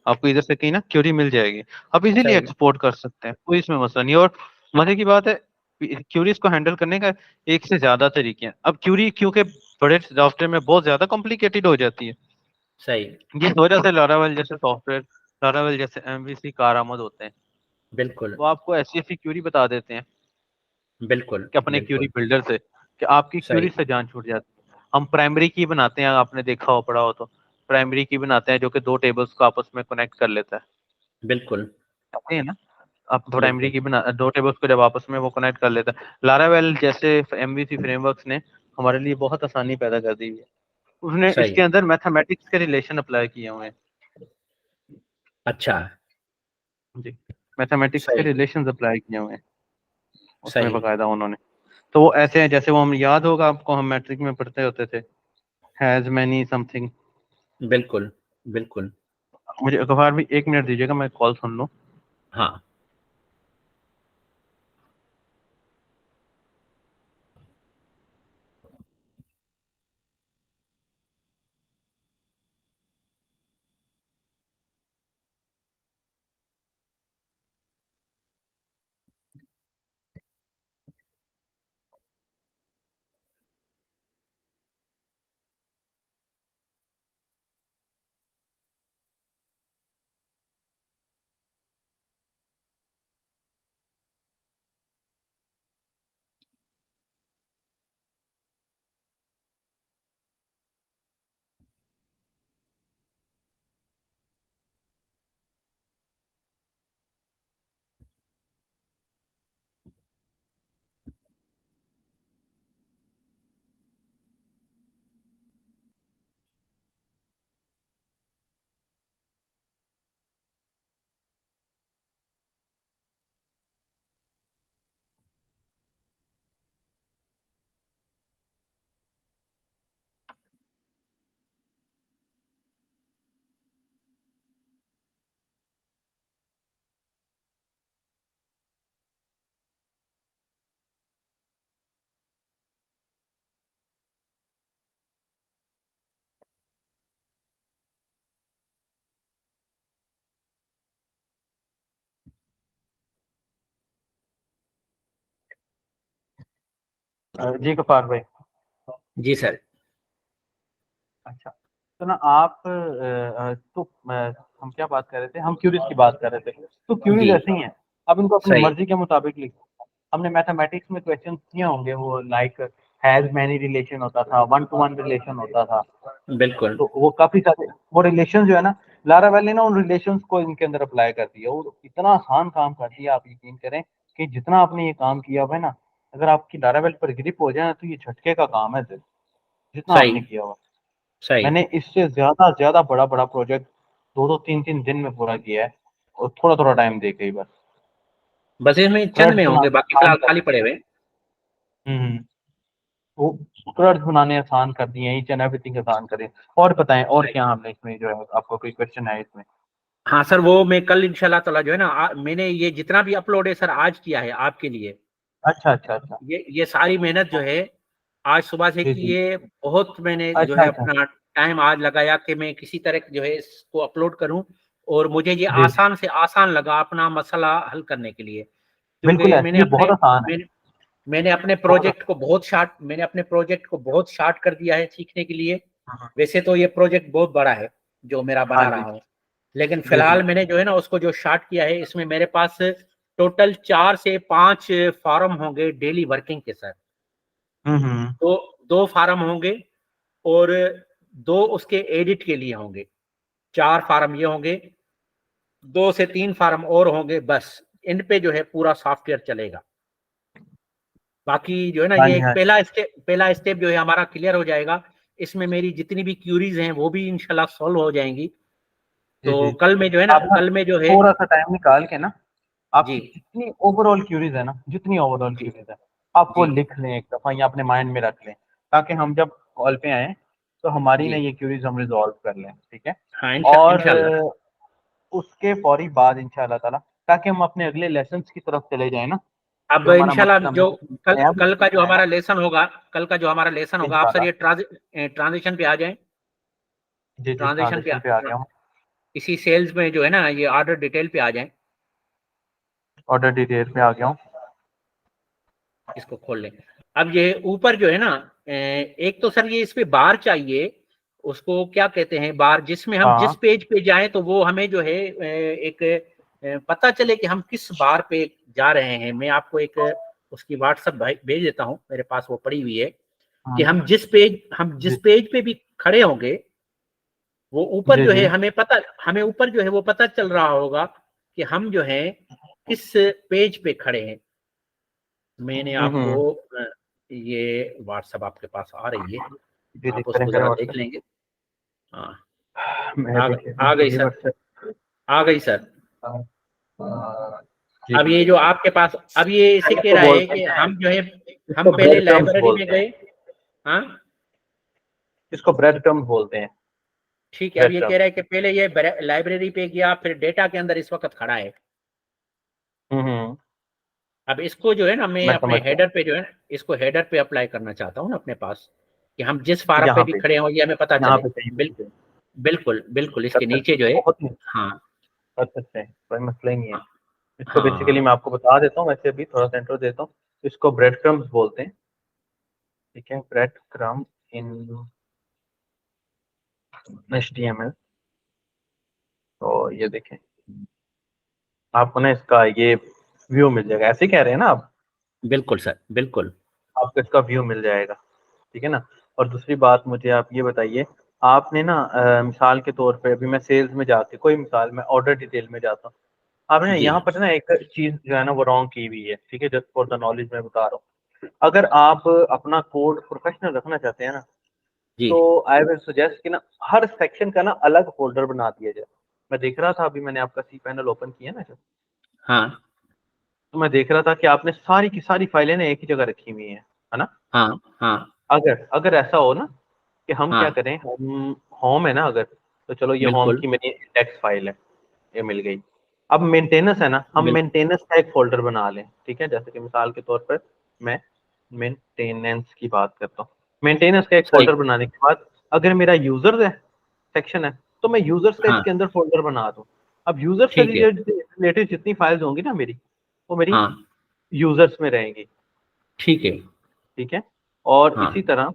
आपको इधर से कहीं ना क्यूरी मिल जाएगी, आप इजीली सही। एक्सपोर्ट कर सकते हैं, कोई इसमें मसला नहीं। और मजे की बात है, क्यूरीज को हैंडल करने का एक से ज्यादा तरीके हैं। अब क्यूरी क्योंकि बड़े सॉफ्टवेयर में बहुत ज्यादा कॉम्प्लिकेटेड हो जाती है, सही। जिस वजह से लारावेल जैसे सॉफ्टवेयर, लारावेल जैसे एमवीसी कारआमद होते हैं, बिल्कुल वो आपको ऐसी ऐसी क्यूरी बता देते हैं बिल्कुल कि अपने क्यूरी बिल्कुल। बिल्डर से, कि आपकी क्यूरी सही। से जान छूट जाती है। हम प्राइमरी की बनाते हैं, आपने देखा हो पढ़ा हो तो, प्राइमरी की बनाते हैं जो कि दो टेबल्स को आपस में कनेक्ट कर लेता है, बिल्कुल। कहते हैं ना। आप थोड़ा बिल्कुल एमडी की बना, दो टेबल्स को जब आपस में वो कनेक्ट कर लेता है। लारावेल जैसे एमवीसी फ्रेमवर्क्स ने हमारे लिए बहुत आसानी पैदा कर दी है। उसने सही। इसके अंदर मैथमेटिक्स के रिलेशन अप्लाई किए हुए हैं अच्छा। जी, मैथमेटिक्स के सही। रिलेशंस अप्लाई किए हुए हैं उसमें सही। बकायदा उन्होंने। तो वो ऐसे हैं जैसे वो हम याद होगा आपको, हम मैट्रिक में पढ़ते होते थे, हैज मैनी समथिंग। बिल्कुल। बिल्कुल। मुझे अखबार भी 1 मिनट दीजिएगा, मैं कॉल सुन लूँ। हाँ। जी गफार भाई। जी सर। अच्छा, तो ना आप हम क्या बात कर रहे थे, हम क्यूरीज की बात कर रहे थे। तो क्यूरीज जी। ऐसे ही हैं, आप इनको अपनी सही। मर्जी के मुताबिक लिख सकते हैं। हमने मैथमेटिक्स में क्वेश्चन किए होंगे, वो लाइक हैज मैनी रिलेशन होता था, 1 to 1 रिलेशन होता था। बिल्कुल तो वो काफी सारे वो रिलेशन जो है ना, लारावेल ने ना उन रिलेशंस को इनके अंदर अप्लाई कर दिया और इतना आसान काम कर दिया, आप यकीन करें कि जितना आपने ये काम किया हुआ है ना, अगर आपकी लारावेल पर ग्रिप हो जाए ना, तो ये झटके का काम है सिर्फ, जितना सही। आपने किया हुआ। सही। मैंने इससे ज्यादा ज्यादा बड़ा बड़ा प्रोजेक्ट 2-2 3-3 दिन में पूरा किया है, और थोड़ा थोड़ा टाइम दे के ही बस। बस इसमें चंद थ्रेड्स में होंगे, बनाने बाकी आसान फिलहाल कर खाली पड़े हुए हैं। हम्म वो थ्रेड्स बनाने आसान कर दिए, ईच एंड एवरीथिंग आसान कर दिए। और बताएं, और सही। क्या हमने इसमें जो है, आपको कोई क्वेश्चन है इसमें? हाँ सर, वो मैं कल इंशाल्लाह ताला जो है ना, मैंने ये जितना भी अपलोड है सर आज किया है आपके लिए। अच्छा अच्छा अच्छा। ये सारी मेहनत जो है आज सुबह से जी की जी। है। बहुत मैंने जो अच्छा है अच्छा। अपना टाइम आज लगाया कि मैं किसी तरह जो है इसको अपलोड करूं। और मुझे ये जी जी। आसान से आसान लगा अपना मसला हल करने के लिए, बिल्कुल क्योंकि है, ये बहुत आसान है। मैंने अपने बहुत प्रोजेक्ट को बहुत शार्ट मैंने अपने प्रोजेक्ट को बहुत शार्ट कर दिया है सीखने के लिए। आसान। वैसे तो ये प्रोजेक्ट बहुत बड़ा है जो मेरा हाँ बना जी। रहा हूँ, लेकिन जी जी। फिलहाल मैंने जो है ना उसको जो शार्ट किया है, इसमें मेरे पास टोटल 4 से 5 फॉर्म होंगे डेली वर्किंग के सर। हम्म। तो 2 फार्म होंगे और 2 उसके एडिट के लिए होंगे। 4 फार्म ये होंगे, 2 से 3 फार्म और होंगे, बस इन पे जो है पूरा सॉफ्टवेयर चलेगा। बाकी जो है ना हाँ ये जी एक हाँ पहला स्टेप जो है हमारा क्लियर हो जाएगा। इसमें मेरी जितनी भी क्यूरीज हैं वो भी इंशाल्लाह सॉल्व हो जाएंगी। जी तो जी। कल में जो है ना, आप ना कल में जो है। थोड़ा सा टाइम निकाल के ना, जी। आपकी जितनी ओवरऑल क्यूरीज है ना, जितनी ओवरऑल जी। क्यूरीज है, आप वो जी। लिख लें एक दफा या अपने माइंड में रख लें, ताकि हम जब कॉल पे आए तो हमारी जी। ना ये क्यूरीज हम रिजॉल्व कर लें, ठीक है? हाँ, और इंशाल्लाह। उसके फौरी बाद इंशाल्लाह ताला, ताकि हम अपने अगले लेसन्स की तरफ चले जाएं ना, अब जो हमारा इंशाल्लाह मकसद जो हमने कल नया भी कल का जो सीखना है ना, हमारा लेसन होगा, कल का जो हमारा लेसन होगा, आप सर इंशाल्लाह। ये ट्रांजिशन पे आ जाएं। जी जी, ट्रांजिशन पे ट्रांजेक्शन पे आ गया हूँ। इसी सेल्स में जो है ना ये ऑर्डर डिटेल पे आ जाएं। ऑर्डर डिटेल पे आ गया हूँ। इसको खोल लें। अब ये ऊपर जो है ना, एक तो सर ये इस पे बार चाहिए, उसको क्या कहते हैं, बार, जिसमें हम जिस हाँ पेज पे जाएं तो वो हमें जो है एक पता चले कि हम किस बार पे जा रहे हैं। मैं आपको एक उसकी व्हाट्सएप भेज देता हूं, मेरे पास वो पड़ी हुई है कि हाँ। हम जिस जी पेज पे भी खड़े होंगे, वो ऊपर जी जो जी। है हमें ऊपर जो है वो पता चल रहा होगा कि हम जो है किस पेज पे खड़े हैं। मैंने आपको ये व्हाट्सएप आपके पास आ रही है, जी आप दिख उसको रहे जरा हैं देख लेंगे। हाँ, मैं आ, भी आ गई जी सर, व्हाट्सएप। आ गई सर। जी अब ये जी जो आपके पास, अब ये इसे कह इसको रहा है बोलते कि हैं, हम जो है, हम इसको पहले ब्रेड क्रम्स लाइब्रेरी में बोलते हैं, गए। हाँ इसको ब्रेड क्रम्स बोलते हैं। ठीक है, अब ब्रेड ये कह क्रम्स। रहा है कि पहले ये लाइब्रेरी पे गया, फिर डेटा के अंदर इस वक्त खड़ा है। हम्म। अब इसको जो है ना, मैं मैं अपने समझ गया। हेडर पे जो है, इसको हेडर पे अप्लाई करना चाहता हूँ ना अपने पास, कि हम जिस फार्म पे यहाँ भी पे, खड़े हों ये हमें पता यहाँ चले। पे सही बिल्कुल है। बिल्कुल बिल्कुल, कर इसके नीचे सकते जो हैं, है। बहुत नहीं हाँ कर सकते हैं, कोई मसला ही नहीं है। इसको बेसिकली हाँ मैं आपको बता देता हूँ, वैसे अभी थोड़ा सा इंट्रो देता हूँ। इसको ब्रेड क्रम्स बोलते हैं, ठीक है, ब्रेड क्रम्स इन HTML। तो ये देखें, आपको ना इसका ये व्यू मिल जाएगा, ऐसे ही कह रहे हैं ना आप, बिल्कुल सर बिल्कुल। आपको इसका व्यू मिल जाएगा, ठीक है ना। और दूसरी बात मुझे आप ये बताइए, आपने ना मिसाल के तौर पे, अभी मैं सेल्स में जाके, कोई मिसाल मैं ऑर्डर डिटेल में जाता हूँ, आपने जी यहाँ पर ना एक चीज जो है ना वो रॉन्ग की हुई है, ठीक है, जस्ट फॉर द नॉलेज मैं बता रहा हूँ। अगर आप अपना कोड प्रोफेशनल रखना चाहते हैं ना, जी तो आई विल सजेस्ट कि ना हर सेक्शन का ना अलग फोल्डर बना दिया जाए। मैं देख रहा था, अभी मैंने आपका सी पैनल ओपन किया ना जब, हाँ तो मैं देख रहा था कि आपने सारी की सारी फाइलें ना एक ही जगह रखी हुई है ना। हाँ हाँ अगर अगर ऐसा हो ना कि हम क्या हाँ करें, हम होम है ना अगर, तो चलो ये होम बिल्कुल की मेरी इंडेक्स फाइल है, ये मिल गई। अब मेंटेनेंस है ना, हम बिल्कुल। मेंटेनेंस का एक फोल्डर बना लें, ठीक है, जैसे कि मिसाल के तौर पर मैं मेंटेनेंस की बात करता हूँ। मेंटेनेंस का एक सही। फोल्डर बनाने के बाद, अगर मेरा यूजर्स है सेक्शन है, तो मैं यूजर्स का हाँ इसके अंदर फोल्डर बना दूँ। अब यूजर्स से ठीक है। रिलेटेड जितनी फाइल्स होंगी ना मेरी, वो मेरी हाँ यूजर्स में रहेंगी, ठीक है। ठीक है। और हाँ, इसी तरह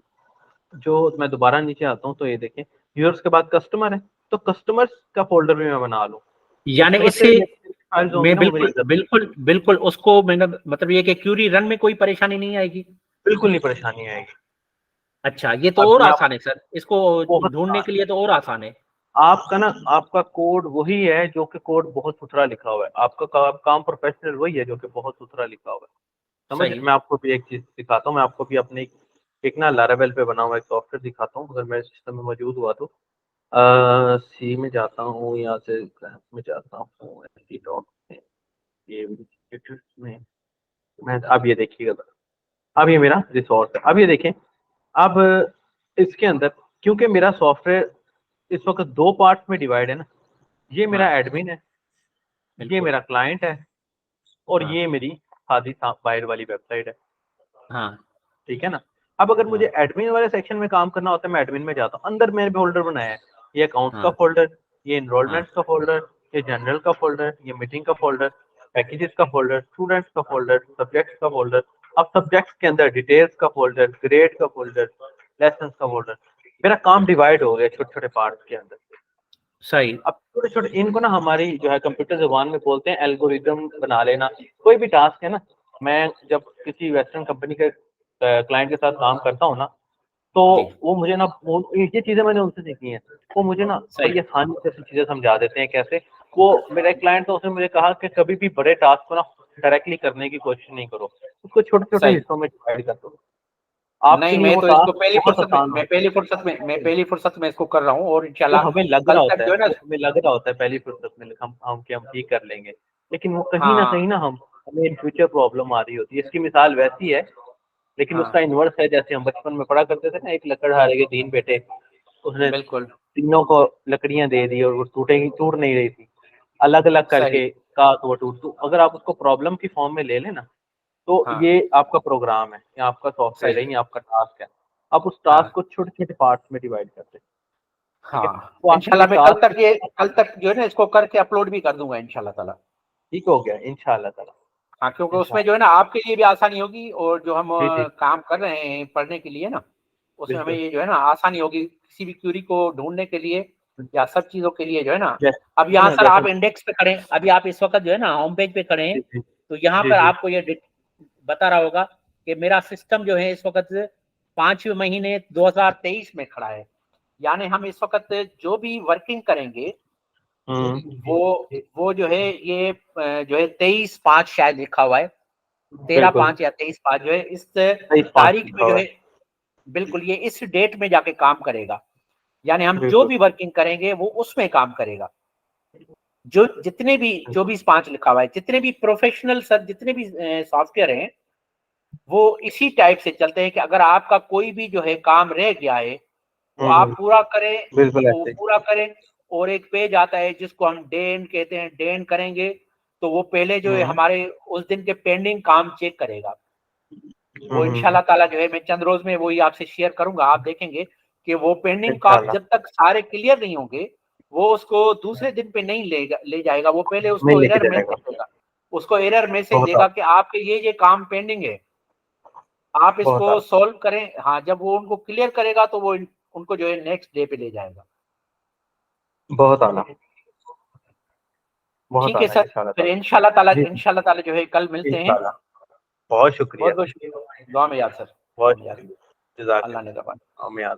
जो मैं दोबारा नीचे आता हूँ, तो ये देखें, यूजर्स के बाद कस्टमर है, तो कस्टमर्स का फोल्डर भी मैं बना लूँ। यानी कस्टमर से इससे रिलेटेड फाइल्स होंगी मैं ना, वो मेरी बिल्कुल यूजर, बिल्कुल बिल्कुल उसको मैंने, मतलब ये कि क्यूरी रन में कोई परेशानी नहीं आएगी। बिल्कुल नहीं परेशानी आएगी। अच्छा, ये तो और अभी आप आसान है सर, इसको बहुत, ढूंढने के लिए तो और आसान है। आपका ना आपका कोड वही है जो कि कोड बहुत सुथरा लिखा हुआ है, आपका काम प्रोफेशनल वही है जो कि बहुत सुथरा लिखा हुआ है। समझ रहे? सही। मैं आपको भी एक चीज दिखाता हूँ, मैं आपको भी अपने एक ना लारावेल पे बना हुआ एक सॉफ्टवेयर दिखाता हूँ, अगर मेरे सिस्टम में मौजूद हुआ तो। सी में जाता हूँ, यहाँ से क्लास में जाता हूँ, ये में, मैं अब ये देखिएगा, अब ये मेरा रिसोर्स है, अब ये देखें। अब इसके अंदर, क्योंकि मेरा सॉफ्टवेयर इस वक्त दो पार्ट्स में डिवाइड है ना, ये मेरा हाँ एडमिन है, ये बिल्कुल। मेरा क्लाइंट है, और हाँ ये मेरी हादी बाहर वाली वेबसाइट है, हाँ ठीक है ना। अब अगर मुझे हाँ एडमिन वाले सेक्शन में काम करना होता है, मैं एडमिन में जाता हूँ, अंदर मैंने फोल्डर बनाया है, ये अकाउंट्स का हाँ फोल्डर, ये हाँ इनरोलमेंट्स का फोल्डर, ये जनरल का फोल्डर, ये मीटिंग का फोल्डर, पैकेजेस का फोल्डर, स्टूडेंट्स का फोल्डर, सब्जेक्ट्स का फोल्डर। अब सब्जेक्ट्स के अंदर डिटेल्स का फोल्डर, ग्रेड का फोल्डर, लेसन का फोल्डर। मेरा काम डिवाइड हो गया छोटे छोटे पार्ट्स के अंदर। सही। अब छोटे छोटे इनको ना हमारी जो है कंप्यूटर जुबान में बोलते हैं एल्गोरिदम बना लेना। कोई भी टास्क है ना, मैं जब किसी वेस्टर्न कंपनी के क्लाइंट के साथ काम करता हूँ ना, तो जी वो मुझे ना ये चीजें मैंने उनसे सीखी हैं, वो मुझे ना सही। बड़ी आसानी से ऐसी चीजें समझा देते हैं। कैसे? वो मेरा एक क्लाइंट था, उसने मुझे कहा कि कभी भी बड़े टास्क को ना डायरेक्टली करने की कोशिश नहीं करो, उसको छोटे छोटे सही। हिस्सों में डिवाइड कर दो, आपके नहीं, लिए मैं वो तो इसको टास्क बहुत आसान हो। मैं पहली फुर्सत में इसको कर रहा हूँ, और वो इंशाल्लाह हमें लग कल रहा तक होता है, जो है ना। वो हमें लग रहा होता है पहली फुर्सत में हम कि हम ठीक कर लेंगे, लेकिन वो हाँ कहीं ना हम हमें इन फ्यूचर प्रॉब्लम आ रही होती है। इसकी मिसाल वैसी है, लेकिन उसका हाँ इन्वर्स है। जैसे हम बचपन में पढ़ा करते थे ना, एक लकड़हारे के 3 बेटे, उसने बिल्कुल। तीनों को लकड़ियां दे दी और वो टूट नहीं रही थी, अलग अलग सही। करके कहा तो वो टूट। तो अगर आप उसको प्रॉब्लम की फॉर्म में ले लेना, तो हाँ ये आपका प्रोग्राम है या आपका सॉफ्टवेयर सही। है या आपका टास्क है। आप उस टास्क हाँ को छोटे छोटे पार्ट्स में डिवाइड करते हैं, ठीक है। हाँ, वो आपके लिए इंशाल्लाह मैं टास्क कल तक जो है ना इसको करके अपलोड भी कर दूंगा इंशाल्लाह ताला। ठीक हो गया, इंशाल्लाह ताला। हाँ, क्योंकि उसमें जो इंशाल्लाह। है ना आपके लिए भी आसानी होगी, और जो हम जी जी, काम कर रहे हैं पढ़ने के लिए ना, उसमें हमें बिल्कुल। ये जो है ना आसानी होगी किसी भी क्यूरी को ढूंढने के लिए, या सब चीजों के लिए जो है ना। जैसे, अब है यहाँ ना, सर जैसे, आप इंडेक्स पे खड़े हैं, अभी आप इस वक्त जो है ना होम पेज पे खड़े हैं, जी जी तो यहाँ जी पर जी, आपको ये बता रहा होगा कि मेरा सिस्टम जो है इस वक्त 5वें महीने 2023 में खड़ा है। यानी हम इस वक्त जो भी वर्किंग करेंगे, वो जो है ये जो है 23/5 शायद लिखा हुआ है, 13/5 या 23/5 जो है इस तारीख में जो है बिल्कुल ये इस डेट में जाके काम करेगा। यानी हम जो भी वर्किंग करेंगे वो उसमें काम करेगा। जो जितने भी 24/5 लिखा हुआ है, जितने भी प्रोफेशनल सर जितने भी सॉफ्टवेयर हैं वो इसी टाइप से चलते हैं कि अगर आपका कोई भी जो है काम रह गया है वो आप पूरा करें, वो पूरा करें। और एक पेज आता है जिसको हम डे एंड कहते हैं, डे एंड करेंगे तो वो पहले जो है हमारे उस दिन के पेंडिंग काम चेक करेगा। वो इंशाल्लाह ताला जो है मैं चंद रोज में वही आपसे शेयर करूंगा। आप देखेंगे कि वो पेंडिंग काम जब तक सारे क्लियर नहीं होंगे वो उसको दूसरे दिन पे नहीं ले जाएगा, वो पहले उसको एरर मैसेज देगा, उसको एरर मैसेज देगा कि आपके ये काम पेंडिंग है, आप इसको सॉल्व करें। हाँ, जब वो उनको क्लियर करेगा तो वो उनको जो है नेक्स्ट डे पे ले जाएगा। बहुत आला, ठीक है सर, फिर इंशाल्लाह ताला जो है कल मिलते हैं। बहुत शुक्रिया, बहुत बहुत शुक्रिया, दुआ में याद सर, बहुत अल्लाह ने रखा। हम याद